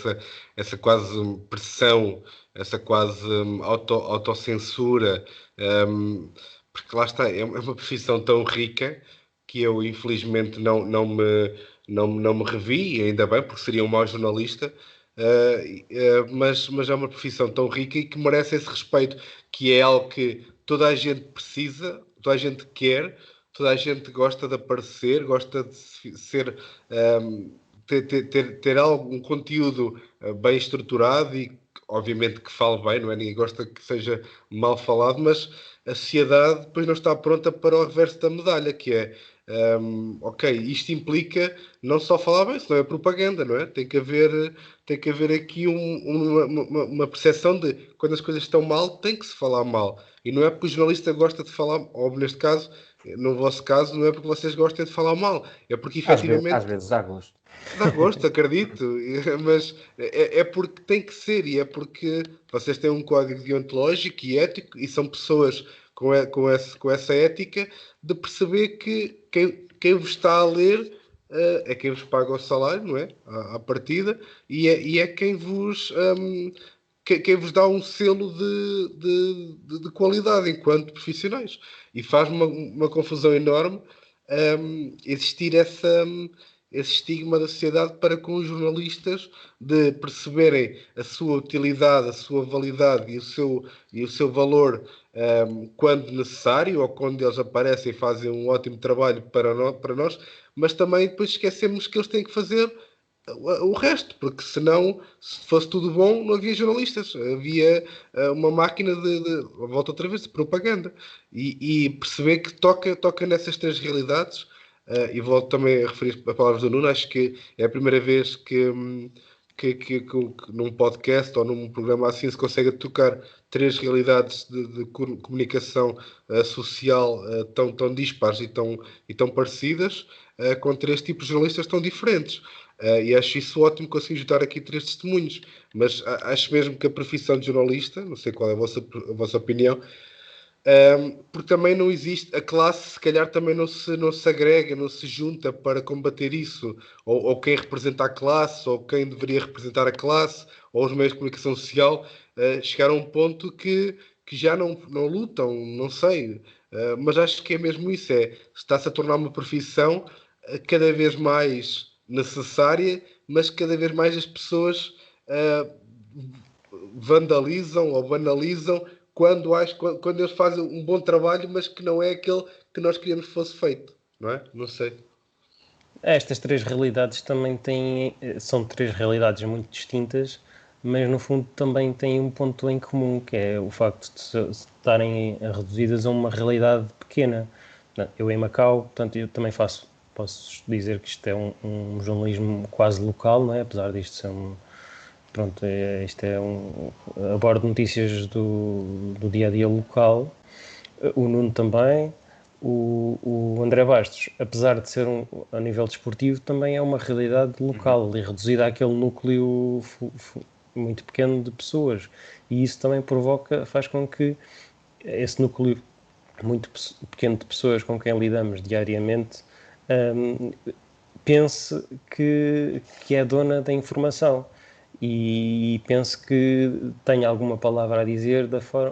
essa quase pressão, essa quase autocensura, porque lá está, é uma profissão tão rica que eu infelizmente não me revi, e ainda bem, porque seria um mau jornalista. Mas é uma profissão tão rica e que merece esse respeito, que é algo que toda a gente precisa, toda a gente quer, toda a gente gosta de aparecer, gosta de ser, ter algo, um conteúdo bem estruturado e, obviamente, que fale bem, não é? Ninguém gosta que seja mal falado, mas a sociedade depois não está pronta para o reverso da medalha, que é, ok, isto implica não só falar bem, senão é propaganda, não é? Tem que haver aqui uma percepção de quando as coisas estão mal, tem que se falar mal. E não é porque o jornalista gosta de falar, ou neste caso, no vosso caso, não é porque vocês gostem de falar mal, é porque Às efetivamente vezes há gosto. dá gosto, acredito, mas é porque tem que ser, e é porque vocês têm um código deontológico e ético, e são pessoas com essa ética de perceber que quem vos está a ler é quem vos paga o salário, não é? À partida, e é quem quem vos dá um selo de qualidade enquanto profissionais. E faz uma confusão enorme existir esse estigma da sociedade para com os jornalistas de perceberem a sua utilidade, a sua validade e o seu valor quando necessário ou quando eles aparecem e fazem um ótimo trabalho para nós, mas também depois esquecemos que eles têm que fazer o resto, porque senão, se fosse tudo bom, não havia jornalistas, havia uma máquina volta outra vez, de propaganda. E perceber que toca nessas três realidades, e volto também a referir as palavras do Nuno, acho que é a primeira vez que num podcast ou num programa assim se consegue tocar três realidades de comunicação social tão dispares e tão parecidas, com três tipos de jornalistas tão diferentes. E acho isso ótimo conseguir juntar aqui três testemunhos, mas acho mesmo que a profissão de jornalista, não sei qual é a vossa opinião, porque também não existe, a classe se calhar também não se agrega, não se junta para combater isso, ou quem representa a classe, ou quem deveria representar a classe, ou os meios de comunicação social, chegaram a um ponto que já não lutam, não sei, mas acho que é mesmo isso, está-se a tornar uma profissão cada vez mais necessária, mas cada vez mais as pessoas vandalizam ou banalizam quando eles fazem um bom trabalho, mas que não é aquele que nós queríamos que fosse feito, não é? Não sei. Estas três realidades também são três realidades muito distintas, mas no fundo também têm um ponto em comum, que é o facto de estarem reduzidas a uma realidade pequena. Eu em Macau, portanto, eu também posso dizer que isto é um jornalismo quase local, não é? Apesar disto ser pronto, isto é abordo notícias do dia-a-dia local. O Nuno também, o André Bastos, apesar de ser a nível desportivo, também é uma realidade local e reduzida àquele núcleo muito pequeno de pessoas, e isso também faz com que esse núcleo muito pequeno de pessoas com quem lidamos diariamente pense que é dona da informação e pense que tem alguma palavra a dizer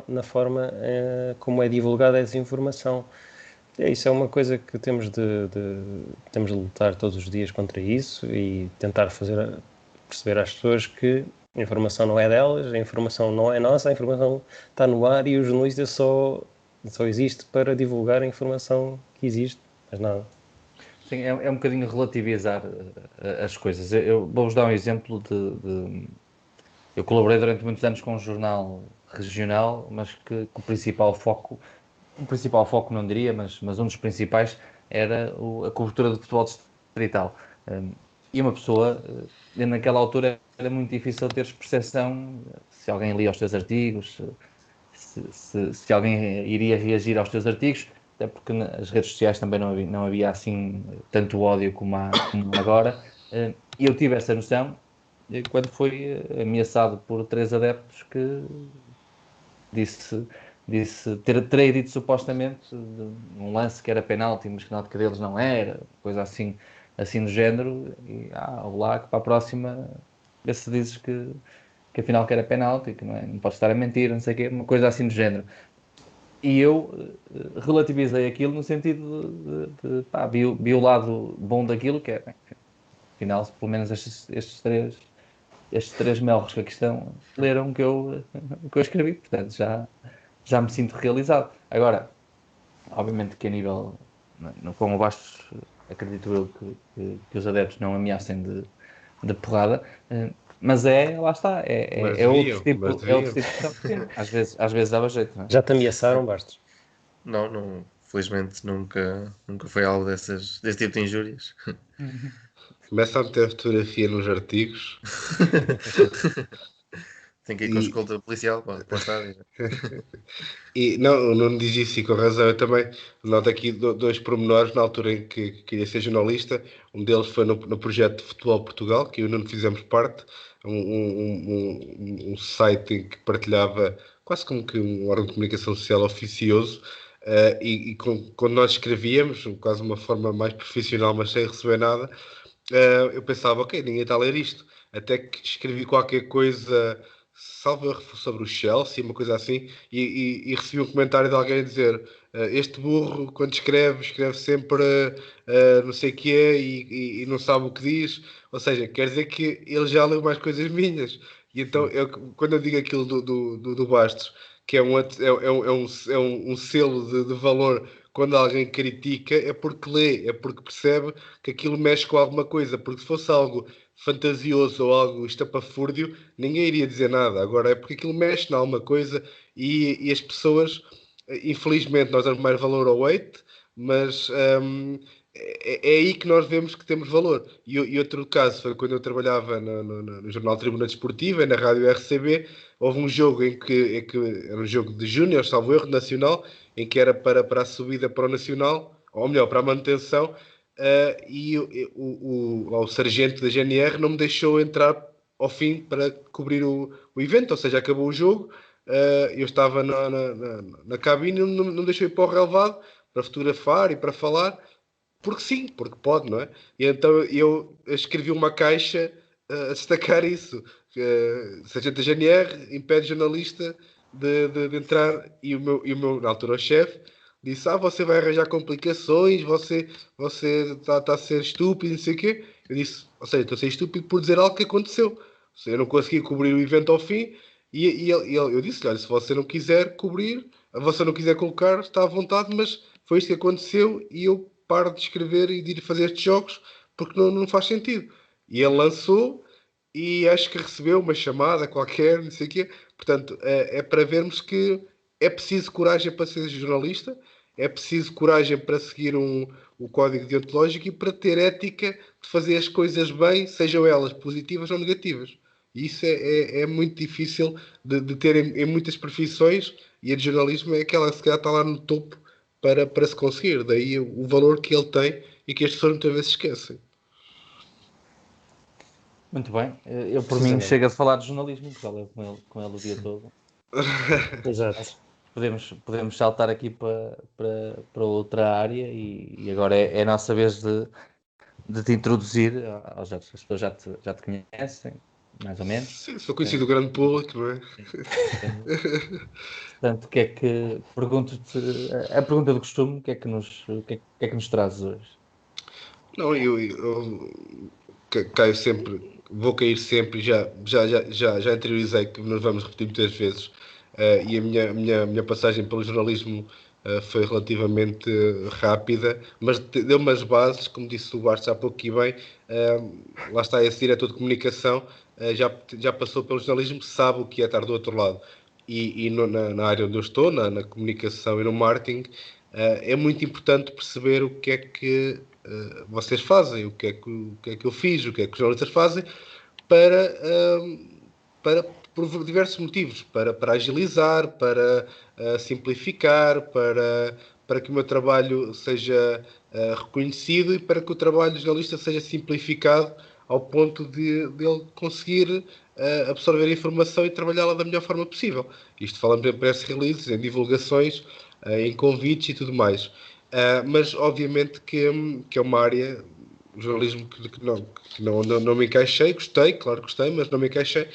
na forma como é divulgada essa informação. Isso é uma coisa que temos de lutar todos os dias contra isso e tentar perceber às pessoas que a informação não é delas, a informação não é nossa, a informação está no ar e o jornalista só existe para divulgar a informação que existe, mas nada. Sim, é um bocadinho relativizar as coisas. Eu vou-vos dar um exemplo Eu colaborei durante muitos anos com um jornal regional, mas que o principal foco não diria, mas um dos principais era a cobertura do futebol distrital. E uma pessoa, naquela altura, era muito difícil teres percepção se alguém lia os teus artigos, se alguém iria reagir aos teus artigos, até porque nas redes sociais também não havia assim tanto ódio como há agora. E eu tive essa noção quando fui ameaçado por 3 adeptos que terei dito supostamente um lance que era penalti, mas que na ótica deles não era, coisa assim do género, e olá, que para a próxima vê se dizes que afinal que era penalti, que não podes estar a mentir, não sei o quê, uma coisa assim do género. E eu relativizei aquilo no sentido vi o lado bom daquilo, que é, bem, afinal, pelo menos estes três melros que aqui estão leram o que eu escrevi, portanto já me sinto realizado. Agora, obviamente que a nível, com o Bastos, acredito eu que os adeptos não ameacem de porrada, mas lá está, é outro tipo de questão. Às vezes dava jeito, não é? Já te ameaçaram, Bastos? Não, felizmente nunca foi algo desse tipo de injúrias. Começa a meter fotografia nos artigos. Tem que ir com escolta policial para o estádio. E não diz isso e com razão. Eu também noto aqui 2 pormenores na altura em que queria ser jornalista. Um deles foi no projeto de Futebol Portugal, que eu e não fizemos parte, um site em que partilhava quase como que um órgão de comunicação social oficioso. Quando nós escrevíamos, quase uma forma mais profissional, mas sem receber nada, eu pensava, ok, ninguém está a ler isto. Até que escrevi qualquer coisa, salvo erro, sobre o Chelsea, uma coisa assim, e recebi um comentário de alguém a dizer: este burro, quando escreve sempre não sei o que é e não sabe o que diz. Ou seja, quer dizer que ele já leu mais coisas minhas. E então, quando eu digo aquilo do Bastos, que é um selo de valor quando alguém critica, é porque lê, é porque percebe que aquilo mexe com alguma coisa, porque se fosse algo fantasioso ou algo estapafúrdio, ninguém iria dizer nada. Agora é porque aquilo mexe em alguma coisa e as pessoas, infelizmente, nós damos mais valor ao hate, mas é aí que nós vemos que temos valor. E outro caso foi quando eu trabalhava no Jornal Tribuna Desportiva e na Rádio RCB. Houve um jogo em que era um jogo de júnior, salvo erro, nacional, em que era para a subida para o nacional, ou melhor, para a manutenção, e o sargento da GNR não me deixou entrar ao fim para cobrir o evento, ou seja, acabou o jogo, eu estava na cabine e não me deixou ir para o relevado para fotografar e para falar, porque sim, porque pode, não é? E então eu escrevi uma caixa a destacar isso. Sargento da GNR impede jornalista de entrar e o meu na altura o chefe disse: você vai arranjar complicações, você está a ser estúpido, não sei o quê. Eu disse: ou seja, estou a ser estúpido por dizer algo que aconteceu. Ou seja, eu não consegui cobrir o evento ao fim eu disse-lhe: olha, se você não quiser cobrir, você não quiser colocar, está à vontade, mas foi isto que aconteceu e eu paro de escrever e de ir fazer estes jogos porque não faz sentido. E ele lançou e acho que recebeu uma chamada qualquer, não sei o quê. Portanto, é para vermos que é preciso coragem para ser jornalista, é preciso coragem para seguir o código deontológico e para ter ética de fazer as coisas bem, sejam elas positivas ou negativas. E isso é muito difícil de ter em muitas profissões, e a de jornalismo é aquela que se calhar está lá no topo para se conseguir. Daí o valor que ele tem e que as pessoas muitas vezes esquecem. Muito bem, eu por mim chego a falar de jornalismo, porque falo com ele o dia todo. Exato. Podemos saltar aqui para outra área e agora é a nossa vez de te introduzir aos jogos. As pessoas já te conhecem, mais ou menos. Sim, sou conhecido do grande público, não é? Portanto, o que é que pergunto-te, a pergunta do costume, o que é que nos trazes hoje? Não, caio sempre, vou cair sempre, já interiorizei que nos vamos repetir muitas vezes. E a minha passagem pelo jornalismo foi relativamente rápida, mas deu-me as bases, como disse o Bastos há pouco e bem, lá está esse diretor de comunicação, já passou pelo jornalismo, sabe o que é estar do outro lado. Na área onde eu estou, na comunicação e no marketing, é muito importante perceber o que é que vocês fazem, o que é que eu fiz, o que é que os jornalistas fazem, para, por diversos motivos, para agilizar, para simplificar, para que o meu trabalho seja reconhecido e para que o trabalho do jornalista seja simplificado ao ponto de ele conseguir absorver a informação e trabalhá-la da melhor forma possível. Isto falamos em press releases, em divulgações, em convites e tudo mais. Mas obviamente que é uma área, o jornalismo que não me encaixei, claro que gostei, mas não me encaixei.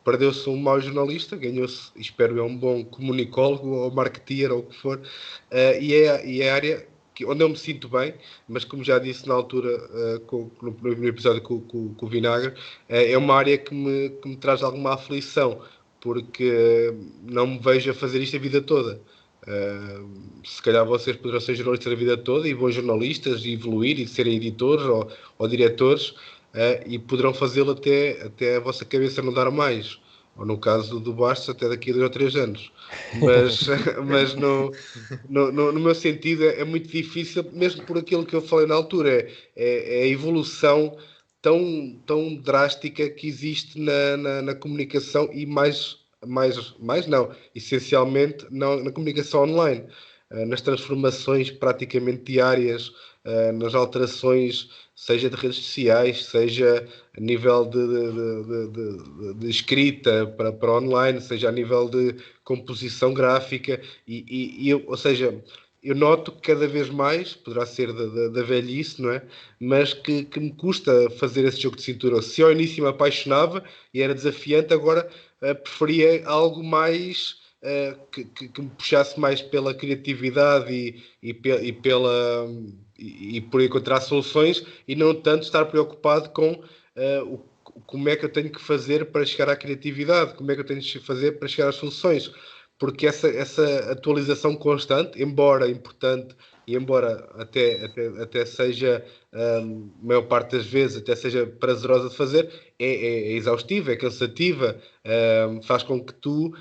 Perdeu-se um mau jornalista, ganhou-se, espero, um bom comunicólogo ou marketeer ou o que for, e é a área onde eu me sinto bem, mas como já disse na altura, no episódio com o Vinagre, é uma área que me traz alguma aflição, porque não me vejo a fazer isto a vida toda. Se calhar vocês poderão ser jornalistas a vida toda e bons jornalistas e evoluir e serem editores ou diretores, e poderão fazê-lo até a vossa cabeça não dar mais, ou no caso do Bastos até daqui a 2 ou 3 anos, mas no meu sentido é muito difícil, mesmo por aquilo que eu falei na altura, é a evolução tão drástica que existe na comunicação e mais não, essencialmente na comunicação online, nas transformações praticamente diárias, nas alterações, seja de redes sociais, seja a nível de escrita para online, seja a nível de composição gráfica, ou seja, eu noto que cada vez mais, poderá ser da velhice, não é? Mas que me custa fazer esse jogo de cintura. Se ao início me apaixonava e era desafiante, agora preferia algo mais que me puxasse mais pela criatividade e por encontrar soluções, e não tanto estar preocupado com como é que eu tenho que fazer para chegar à criatividade, como é que eu tenho que fazer para chegar às soluções, porque essa atualização constante, embora importante e embora até seja, a maior parte das vezes, até seja prazerosa de fazer, é exaustiva, é cansativa, faz com que tu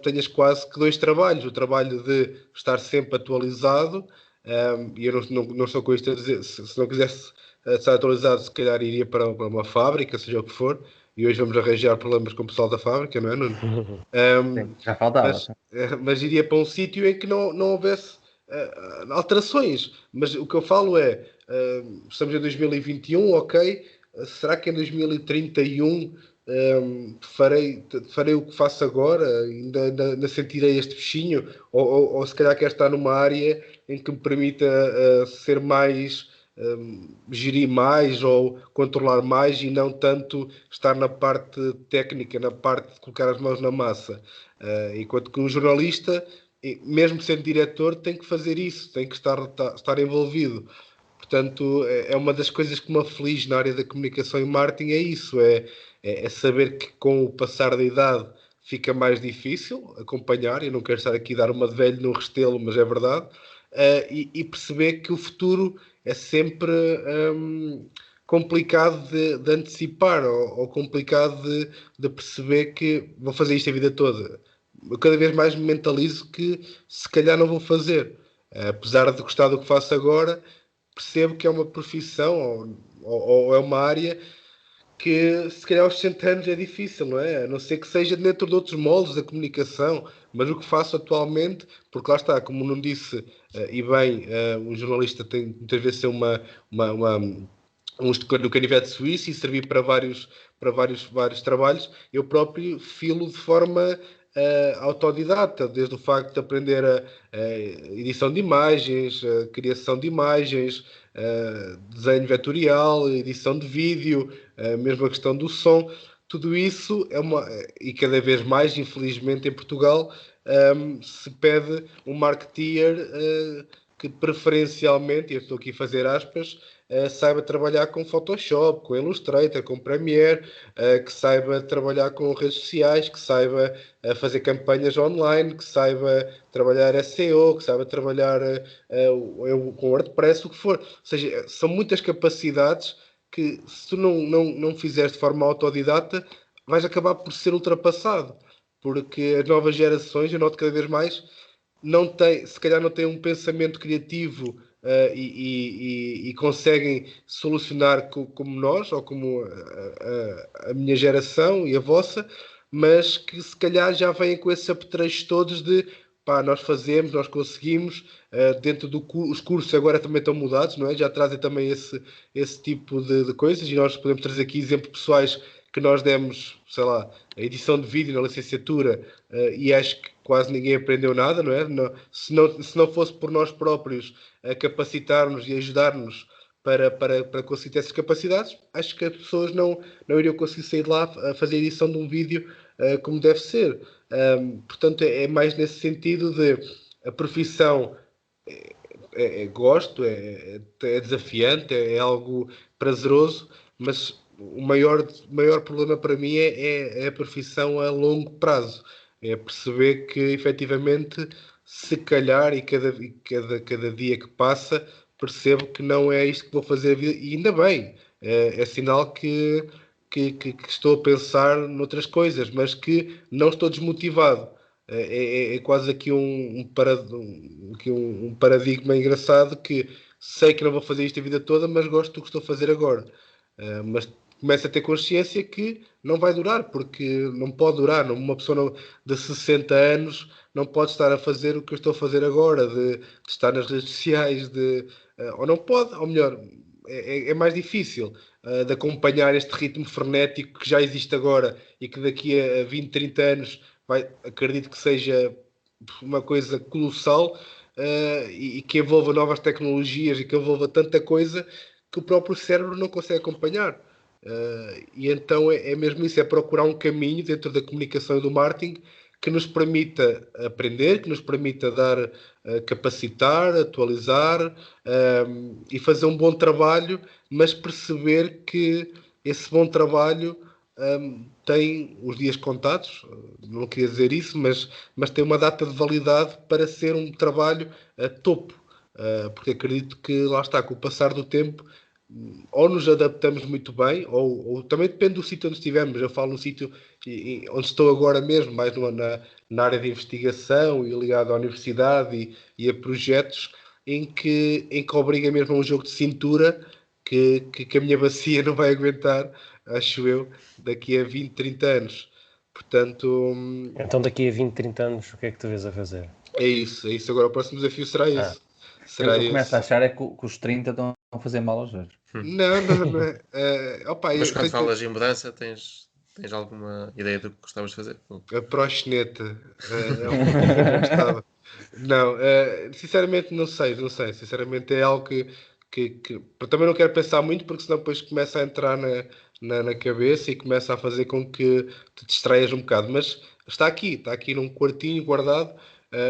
tenhas quase que 2 trabalhos: o trabalho de estar sempre atualizado, e eu não estou com isto a dizer, se não quisesse estar atualizado, se calhar iria para uma fábrica, seja o que for, e hoje vamos arranjar problemas com o pessoal da fábrica, não é, Nuno? Sim, já faltava. Mas iria para um sítio em que não houvesse alterações. Mas o que eu falo é, estamos em 2021, ok, será que em 2031 farei o que faço agora, ainda sentirei este bichinho, ou se calhar quero estar numa área em que me permita ser mais, gerir mais ou controlar mais, e não tanto estar na parte técnica, na parte de colocar as mãos na massa. Enquanto que um jornalista, mesmo sendo diretor, tem que fazer isso, tem que estar envolvido. Portanto, é uma das coisas que me aflige na área da comunicação e marketing, é isso, é saber que com o passar da idade fica mais difícil acompanhar. Eu não quero estar aqui a dar uma de velho no restelo, mas é verdade, e perceber que o futuro é sempre complicado de antecipar, ou complicado de perceber que vou fazer isto a vida toda. Eu cada vez mais me mentalizo que se calhar não vou fazer. Apesar de gostar do que faço agora, percebo que é uma profissão ou é uma área que se calhar aos 60 anos é difícil, não é? A não ser que seja dentro de outros moldes da comunicação, mas o que faço atualmente, porque lá está, como não disse, e bem, um jornalista tem muitas vezes ser do canivete suíço e servir para vários trabalhos. Eu próprio filo de forma autodidata, desde o facto de aprender a edição de imagens, a criação de imagens, desenho vetorial, edição de vídeo, mesmo a questão do som. tudo isso e cada vez mais, infelizmente, em Portugal, se pede um marketeer que preferencialmente, e eu estou aqui a fazer aspas, saiba trabalhar com Photoshop, com Illustrator, com Premiere, que saiba trabalhar com redes sociais, que saiba fazer campanhas online, que saiba trabalhar SEO, que saiba trabalhar com WordPress, o que for. Ou seja, são muitas capacidades que, se tu não fizeres de forma autodidata, vais acabar por ser ultrapassado. Porque as novas gerações, eu noto cada vez mais, se calhar não têm um pensamento criativo e conseguem solucionar como nós, ou como a minha geração e a vossa, mas que se calhar já vêm com esses apetrechos todos de pá, nós fazemos, nós conseguimos, dentro os cursos agora também estão mudados, não é? Já trazem também esse tipo de coisas, e nós podemos trazer aqui exemplos pessoais que nós demos, sei lá, a edição de vídeo na licenciatura, e acho que quase ninguém aprendeu nada, não é? Se não fosse por nós próprios a capacitar-nos e ajudar-nos para conseguir essas capacidades, acho que as pessoas não iriam conseguir sair de lá a fazer a edição de um vídeo como deve ser. Portanto, é mais nesse sentido de a profissão gosto, é desafiante, é algo prazeroso, mas o maior problema para mim é a profissão a longo prazo. É perceber que, efetivamente, se calhar, e cada dia que passa, percebo que não é isto que vou fazer a vida, e ainda bem, é sinal que estou a pensar noutras coisas, mas que não estou desmotivado. É quase aqui um paradigma engraçado, que sei que não vou fazer isto a vida toda, mas gosto do que estou a fazer agora. Mas começo a ter consciência que não vai durar, porque não pode durar. Uma pessoa de 60 anos não pode estar a fazer o que eu estou a fazer agora, de estar nas redes sociais, ou não pode, ou melhor, é mais difícil de acompanhar este ritmo frenético que já existe agora e que daqui a 20, 30 anos acredito que seja uma coisa colossal, e que envolva novas tecnologias e que envolva tanta coisa que o próprio cérebro não consegue acompanhar. E então é mesmo isso, é procurar um caminho dentro da comunicação e do marketing que nos permita aprender, que nos permita capacitar, atualizar, e fazer um bom trabalho, mas perceber que esse bom trabalho tem os dias contados, não queria dizer isso, mas tem uma data de validade para ser um trabalho a topo, porque acredito que lá está, com o passar do tempo, ou nos adaptamos muito bem, ou também depende do sítio onde estivermos. Eu falo no sítio onde estou agora mesmo, mais na área de investigação e ligado à universidade e a projetos em que obriga mesmo a um jogo de cintura que a minha bacia não vai aguentar, acho eu, daqui a 20, 30 anos. Portanto... Então daqui a 20, 30 anos, o que é que tu vês a fazer? É isso. Agora o próximo desafio será esse. Eu começo a achar que os 30 estão a fazer mal aos velhos. Não é. Mas quando falas em mudança, tens alguma ideia do que gostavas de fazer? A proxeneta é um pouco que eu gostava. Não, sinceramente não sei. Sinceramente é algo que também não quero pensar muito, porque senão depois começa a entrar na cabeça e começa a fazer com que te distraias um bocado. Mas está aqui num quartinho guardado,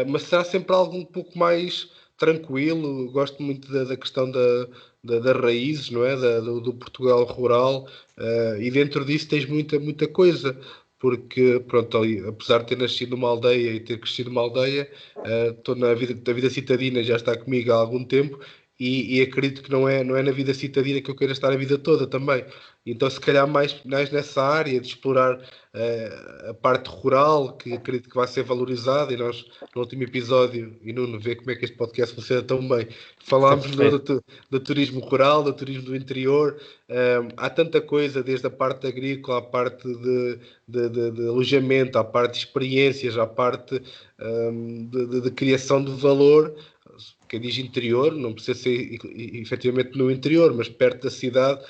mas será sempre algo um pouco mais tranquilo. Gosto muito da questão das raízes, não é? Do Portugal rural, e dentro disso tens muita coisa, porque, pronto, apesar de ter nascido numa aldeia e ter crescido numa aldeia, estou na vida citadina, já está comigo há algum tempo, e acredito que não é na vida citadina que eu quero estar a vida toda também. Então, se calhar mais nessa área de explorar a parte rural, que acredito que vai ser valorizada, e nós, no último episódio, e Nuno, vê como é que este podcast funciona tão bem, falámos do turismo rural, do turismo do interior. Há tanta coisa, desde a parte agrícola, à parte de alojamento, à parte de experiências, à parte de criação de valor. Quem diz interior, não precisa ser efetivamente no interior, mas perto da cidade,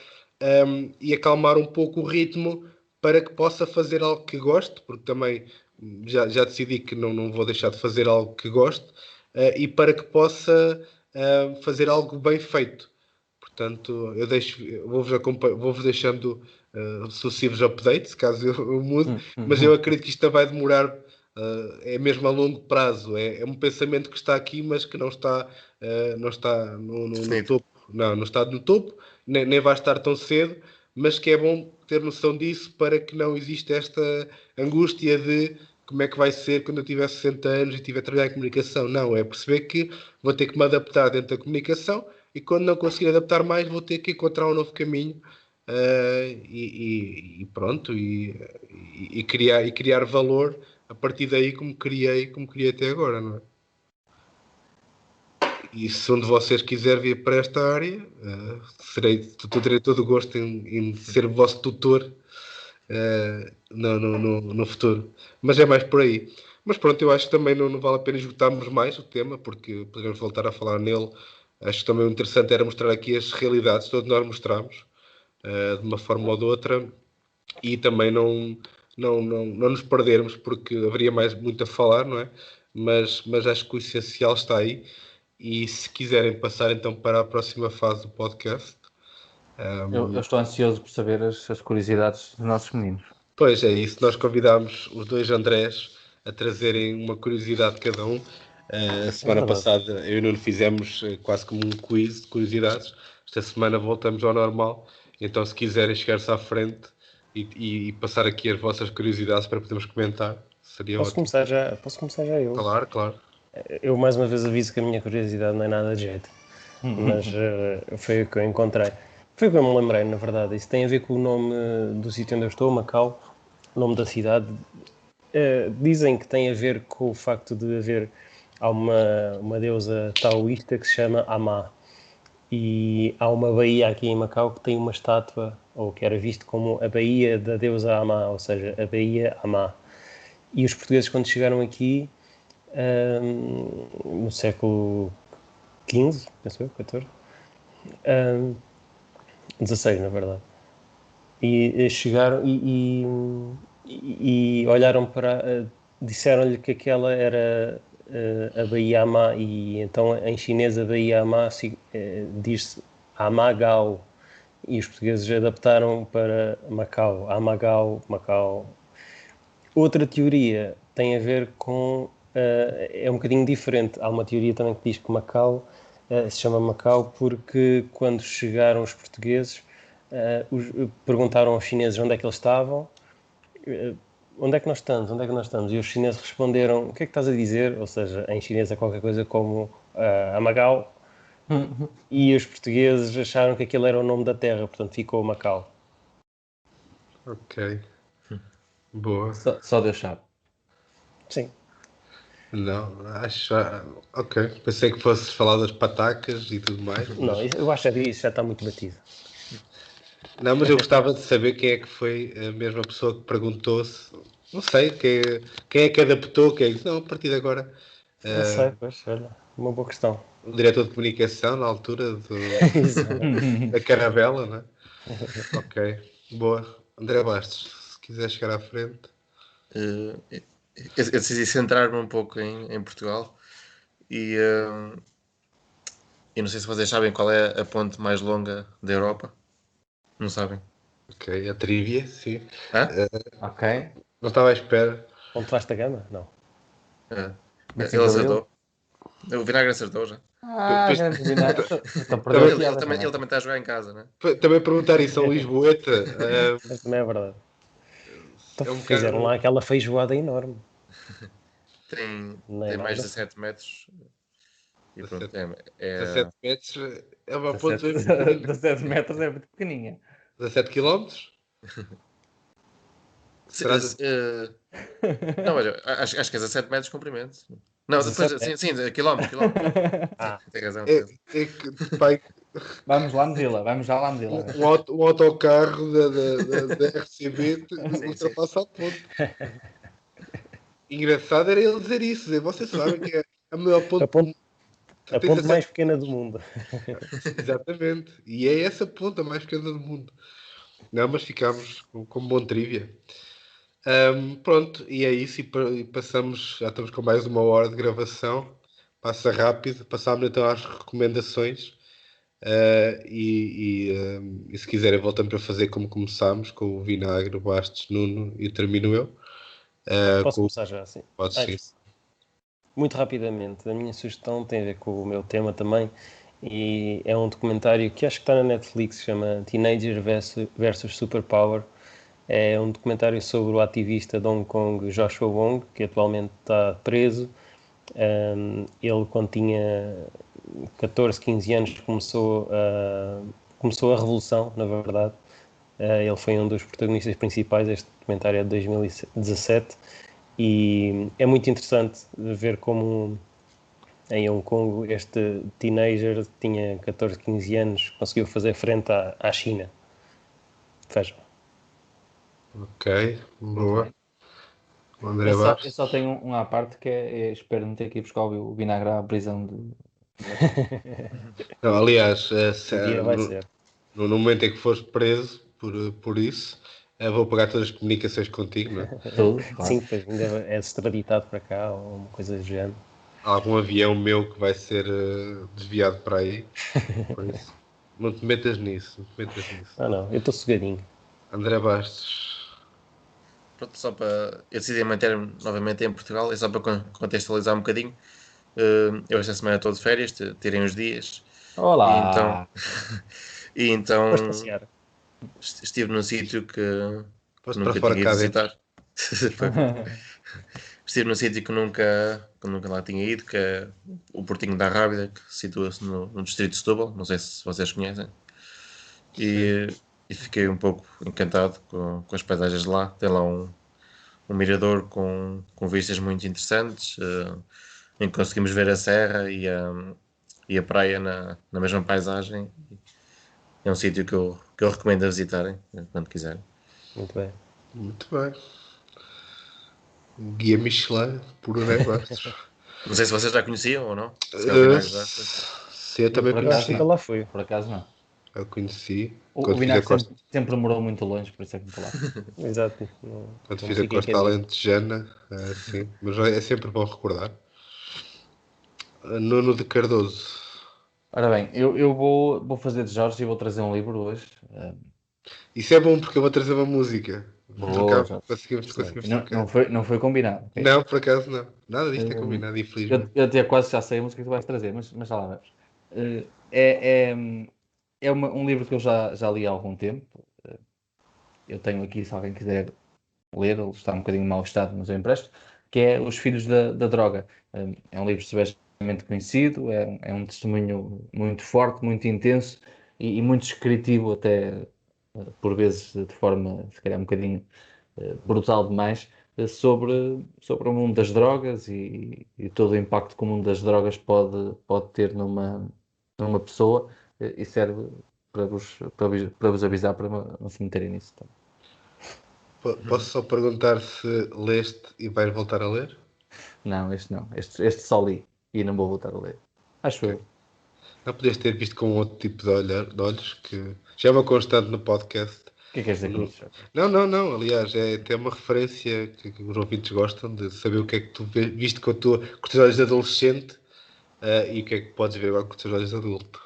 e acalmar um pouco o ritmo para que possa fazer algo que goste, porque também já decidi que não vou deixar de fazer algo que goste, e para que possa fazer algo bem feito. Portanto, vou-vos deixando sucessivos updates, caso eu mude, mas eu acredito que isto vai demorar, é mesmo a longo prazo, é um pensamento que está aqui, mas que não está no Definido. topo, não está no topo, nem vai estar tão cedo, mas que é bom ter noção disso para que não exista esta angústia de como é que vai ser quando eu tiver 60 anos e tiver a trabalhar em comunicação. Não, é perceber que vou ter que me adaptar dentro da comunicação e quando não conseguir adaptar mais vou ter que encontrar um novo caminho e pronto, e criar valor a partir daí como criei até agora, não é? E se um de vocês quiser vir para esta área, terei todo o gosto em ser o vosso tutor no futuro. Mas é mais por aí. Mas pronto, eu acho que também não vale a pena esgotarmos mais o tema, porque podemos voltar a falar nele. Acho que também o interessante era mostrar aqui as realidades, todos nós mostramos, de uma forma ou de outra, e também não nos perdermos, porque haveria muito a falar, não é? Mas acho que o essencial está aí. E se quiserem passar então para a próxima fase do podcast. Eu estou ansioso por saber as curiosidades dos nossos meninos. Pois é isso, nós convidámos os dois Andrés a trazerem uma curiosidade cada um. A semana passada eu e o Nuno fizemos quase como um quiz de curiosidades. Esta semana voltamos ao normal. Então se quiserem chegar-se à frente e passar aqui as vossas curiosidades para podermos comentar, seria Posso ótimo. Posso começar já eu? Claro. Eu mais uma vez aviso que a minha curiosidade não é nada de jeito, mas foi o que eu encontrei. Foi o que eu me lembrei, na verdade. Isso tem a ver com o nome do sítio onde eu estou, Macau, o nome da cidade. Dizem que tem a ver com o facto de há uma deusa taoísta que se chama Amá. E há uma baía aqui em Macau que tem uma estátua, ou que era visto como a baía da deusa Amá, ou seja, a baía Amá. E os portugueses, quando chegaram aqui, no século XV, penso eu, XIV, 16 na verdade, e chegaram e olharam para, disseram-lhe que aquela era a Baía Amá, e então em chinês a Baía Amá diz-se Amagao, e os portugueses adaptaram para Macau, Amagao, Macau. Outra teoria tem a ver com, é um bocadinho diferente. Há uma teoria também que diz que Macau se chama Macau porque quando chegaram os portugueses perguntaram aos chineses onde é que eles estavam, onde é que nós estamos? E os chineses responderam, o que é que estás a dizer? Ou seja, em chinês é qualquer coisa como Amagao. E os portugueses acharam que aquele era o nome da terra, portanto ficou Macau. Ok. Boa. Só Deus sabe. Sim. Não, acho... Ok. Pensei que fosses falar das patacas e tudo mais. Mas... Não, eu acho que isso já está muito batido. Não, mas eu gostava de saber quem é que foi a mesma pessoa que perguntou-se. Não sei, quem é que adaptou, quem é que disse, não, a partir de agora. Não sei, pois, olha, uma boa questão. O diretor de comunicação, na altura da Caravela, não é? Ok, boa. André Bastos, se quiser chegar à frente. Eu decidi centrar-me um pouco em Portugal e não sei se vocês sabem qual é a ponte mais longa da Europa. Não sabem? Ok, a trivia, sim. Ok. Não estava à espera. Ponte Vasta Gama? Não. Ele acertou. O Vinagre acertou já. Grande vinagre. Ele também está a jogar em casa, não é? Também perguntar isso a Lisboeta. Mas também é verdade. Então, um fizeram bocado... lá aquela feijoada enorme. Tem nada. mais de 17 metros. E pronto, 17 metros é uma ponte. 17 metros é muito pequeninha. 17 quilómetros? Não, olha, acho que é 17 metros de comprimento. Não, depois, sim, quilómetro. Tem razão. Pai, Vamos lá medi-la, vamos já lá medi-la. um autocarro da RCB ultrapassa a ponte. Engraçado era ele dizer isso, dizer, vocês sabem que é a maior ponte. A ponte mais pequena do mundo. Exatamente. E é essa ponta mais pequena do mundo. Não, mas ficámos com bom trivia. Pronto, e é isso. E passamos, já estamos com mais 1 hora de gravação. Passa rápido. Passámos então às recomendações. E se quiserem voltamos a fazer como começámos, com o Vinagre, o Bastos, Nuno e termino eu. Posso começar já assim? Pode sim. Muito rapidamente, a minha sugestão tem a ver com o meu tema também, e é um documentário que acho que está na Netflix, se chama Teenager versus Superpower. É um documentário sobre o ativista de Hong Kong Joshua Wong, que atualmente está preso. Ele, quando tinha 14, 15 anos, começou a revolução, na verdade. Ele foi um dos protagonistas principais. Este documentário é de 2017 e é muito interessante ver como em Hong Kong este teenager tinha 14, 15 anos, conseguiu fazer frente à China. Vejam. Ok, boa. O André Eu Bastos. só tenho um à parte que espero não ter que ir buscar o Vinagre à prisão de. Não, aliás, Um dia vai ser. no momento em que fores preso por isso, vou pagar todas as comunicações contigo, não é? Tudo, claro. Sim, depois ainda é extraditado para cá ou uma coisa do género. Há algum avião meu que vai ser desviado para aí. Por isso, não te metas nisso. Não, eu estou sugadinho. André Bastos. Pronto, só para. Eu decidi manter-me novamente em Portugal e só para contextualizar um bocadinho. Eu esta semana estou de férias, tirei uns dias. Olá! E então Vais passear. estive num sítio que Posso nunca para fora tinha ido cá visitar. Estive num sítio que nunca lá tinha ido, que é o Portinho da Rábida, que situa-se no distrito de Setúbal, não sei se vocês conhecem. E fiquei um pouco encantado com as paisagens de lá. Tem lá um mirador com vistas muito interessantes, em que conseguimos ver a serra e a praia na mesma paisagem. É um sítio que eu recomendo a visitarem, quando quiserem. Muito bem. Muito bem. Guia Michelin por André Bastos. Não sei se vocês já conheciam ou não. Se calhar o Vinagre já. Sim, eu também por Eu acho conheci. que nunca lá fui. Por acaso não. Eu conheci. O Quando fiz a Vinagre costa, sempre morou muito longe, por isso é que nunca lá. Exato. quando Não fiz a fiquei Costa caminho. Alentejana, sim. Mas é sempre bom recordar. Nuno de Cardoso. Ora bem, eu vou fazer de Jorge e vou trazer um livro hoje. Isso é bom porque eu vou trazer uma música. Boa, Jorge. Conseguimos Não, trocar. não foi combinado. Ok? Não, por acaso não. Nada disto é combinado, infelizmente. Eu até quase já sei a música que tu vais trazer, mas já lá vamos. É um livro que eu já li há algum tempo. Eu tenho aqui, se alguém quiser ler, ele está um bocadinho mau estado, mas eu empresto, que é Os Filhos da Droga. É um livro severamente conhecido, é um testemunho muito forte, muito intenso e muito descritivo até, por vezes, de forma, se calhar, um bocadinho brutal demais, sobre o mundo das drogas e todo o impacto que o mundo das drogas pode ter numa pessoa e serve para vos avisar para não se meterem nisso. Tá? Posso só perguntar se leste e vais voltar a ler? Não, este não. Este só li e não vou voltar a ler. Acho eu. Não podias ter visto com outro tipo de olhos, que já é uma constante no podcast. O que é que queres dizer com isso? Não. Aliás, é até uma referência que os ouvintes gostam de saber o que é que tu viste com os teus olhos de adolescente e o que é que podes ver agora com os teus olhos de adulto.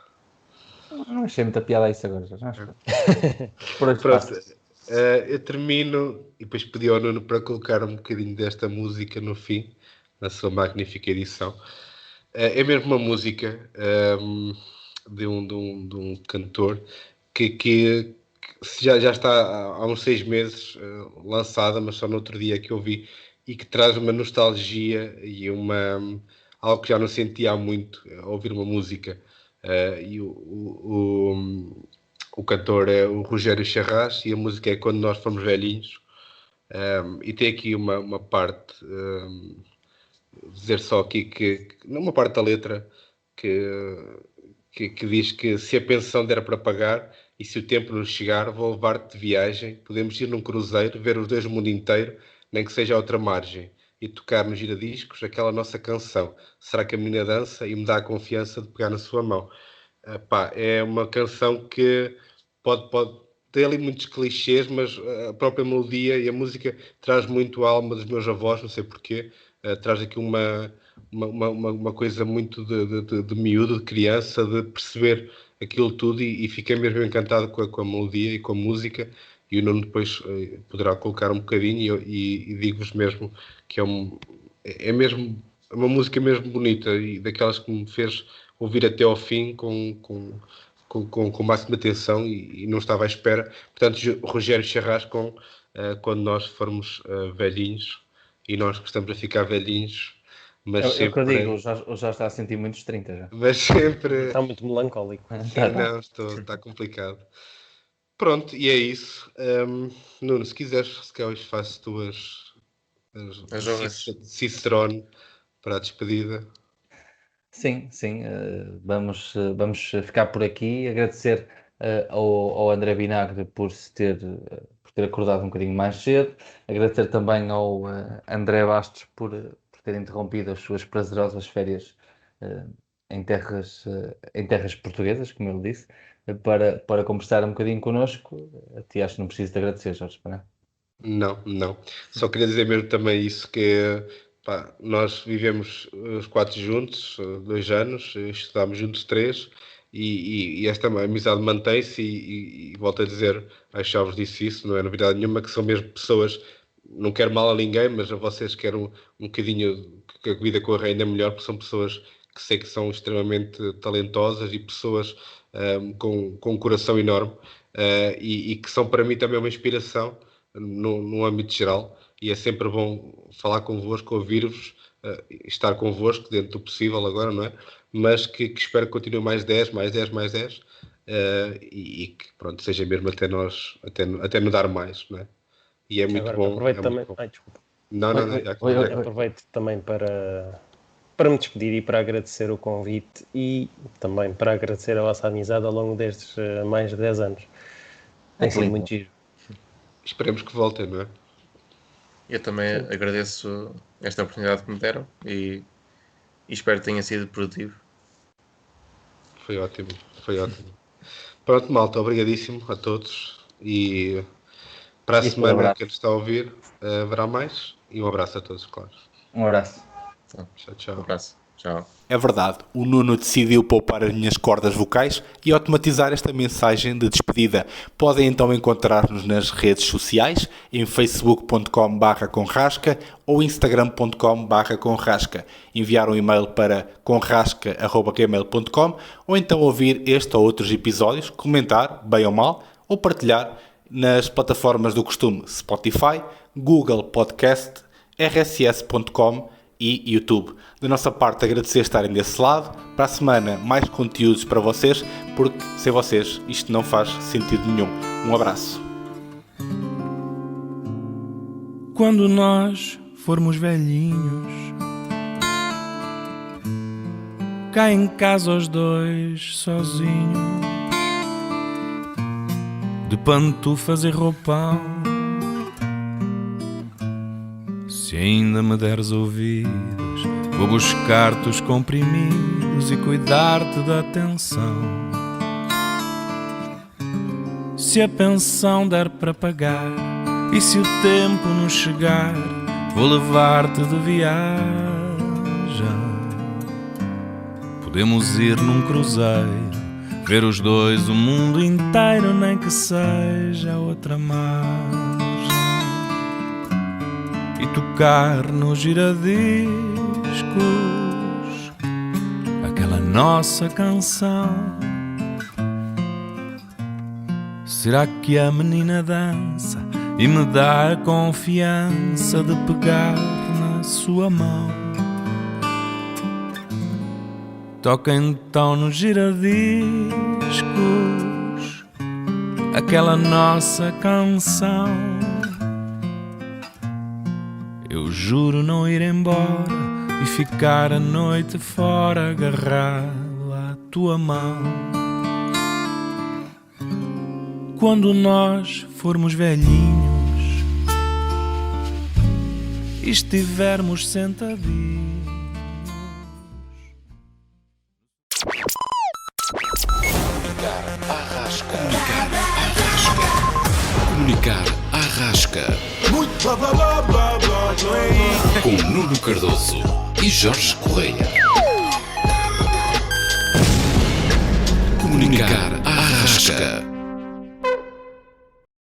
Não achei muita piada a isso agora. Já. Por hoje Pronto, passa. eu termino e depois pedi ao Nuno para colocar um bocadinho desta música no fim, na sua magnífica edição. É mesmo uma música de um cantor que já está há uns 6 meses lançada, mas só no outro dia que eu vi, e que traz uma nostalgia e algo que já não sentia há muito, ouvir uma música. E o cantor é o Rogério Charras e a música é Quando Nós Fomos Velhinhos. E tem aqui uma parte, dizer só aqui que numa parte da letra que diz que se a pensão der para pagar e se o tempo nos chegar, vou levar-te de viagem, podemos ir num cruzeiro, ver os dois o mundo inteiro, nem que seja a outra margem, e tocar nos giradiscos aquela nossa canção. Será que a menina dança e me dá a confiança de pegar na sua mão? É uma canção que pode ter ali muitos clichês, mas a própria melodia e a música traz muito a alma dos meus avós, não sei porquê. Traz aqui uma coisa muito de miúdo, de criança, de perceber aquilo tudo e fiquei mesmo encantado com a melodia e com a música, e o Nuno depois poderá colocar um bocadinho e digo-vos mesmo que é mesmo uma música mesmo bonita e daquelas que me fez ouvir até ao fim com máxima atenção e não estava à espera. Portanto, Rogério Charrasco, quando nós formos velhinhos, e nós gostamos de ficar velhinhos, mas É o sempre... que eu digo, o Jorge está a sentir muitos 30 já. Mas sempre... Está muito melancólico. Não, está complicado. Pronto, e é isso. Nuno, se quiseres hoje faço As honras. Cicerone para a despedida. Sim, vamos ficar por aqui. Agradecer ao André Vinagre por ter acordado um bocadinho mais cedo. Agradecer também ao André Bastos por ter interrompido as suas prazerosas férias em terras portuguesas, como ele disse, para conversar um bocadinho connosco. A ti acho que não preciso de agradecer, Jorge, para não? Não. Só queria dizer mesmo também isso, que pá, nós vivemos os 4 juntos, 2 anos, estudámos juntos 3, e esta amizade mantém-se e volto a dizer, acho que já vos disse isso, não é novidade nenhuma, que são mesmo pessoas, não quero mal a ninguém, mas a vocês quero um bocadinho que a vida corra ainda melhor, porque são pessoas que sei que são extremamente talentosas e pessoas com um coração enorme, e que são para mim também uma inspiração no âmbito geral, e é sempre bom falar convosco, ouvir-vos, estar convosco dentro do possível agora, não é? Mas que espero que continue mais 10, e que pronto, seja mesmo até nós, até nos dar mais, não é? E é muito Agora, bom. aproveito também. Bom. Ai, desculpa. Não, Aproveito também para me despedir e para agradecer o convite e também para agradecer a vossa amizade ao longo destes mais de 10 anos. Tem sido muito giro. Esperemos que voltem, não é? Eu também agradeço esta oportunidade que me deram e espero que tenha sido produtivo. Foi ótimo. Pronto, malta, obrigadíssimo a todos e para a semana que ele está a ouvir haverá mais, e um abraço a todos, claro. Um abraço. Tchau. Um abraço. Tchau. É verdade, o Nuno decidiu poupar as minhas cordas vocais e automatizar esta mensagem de despedida. Podem então encontrar-nos nas redes sociais, em facebook.com/conrasca ou instagram.com/conrasca. Enviar um e-mail para conrasca@gmail.com ou então ouvir este ou outros episódios, comentar, bem ou mal, ou partilhar nas plataformas do costume Spotify, Google Podcast, rss.com e YouTube. Da nossa parte, agradecer estarem desse lado. Para a semana, mais conteúdos para vocês, porque sem vocês isto não faz sentido nenhum. Um abraço. Quando nós formos velhinhos, cá em casa os dois sozinhos, de pantufas e roupão, se ainda me deres ouvidos, vou buscar-te os comprimidos e cuidar-te da atenção. Se a pensão der para pagar e se o tempo nos chegar, vou levar-te de viagem. Podemos ir num cruzeiro, ver os dois o mundo inteiro, nem que seja a outra margem, e tocar nos giradiscos aquela nossa canção. Será que a menina dança e me dá a confiança de pegar na sua mão? Toca então nos giradiscos aquela nossa canção. Eu juro não ir embora e ficar a noite fora agarrado à tua mão. Quando nós formos velhinhos e estivermos sentadinhos. Comunicar à rasca. Muito blá blá blá blá blá blá. Com Nuno Cardoso e Jorge Correia. Comunicar à rasca.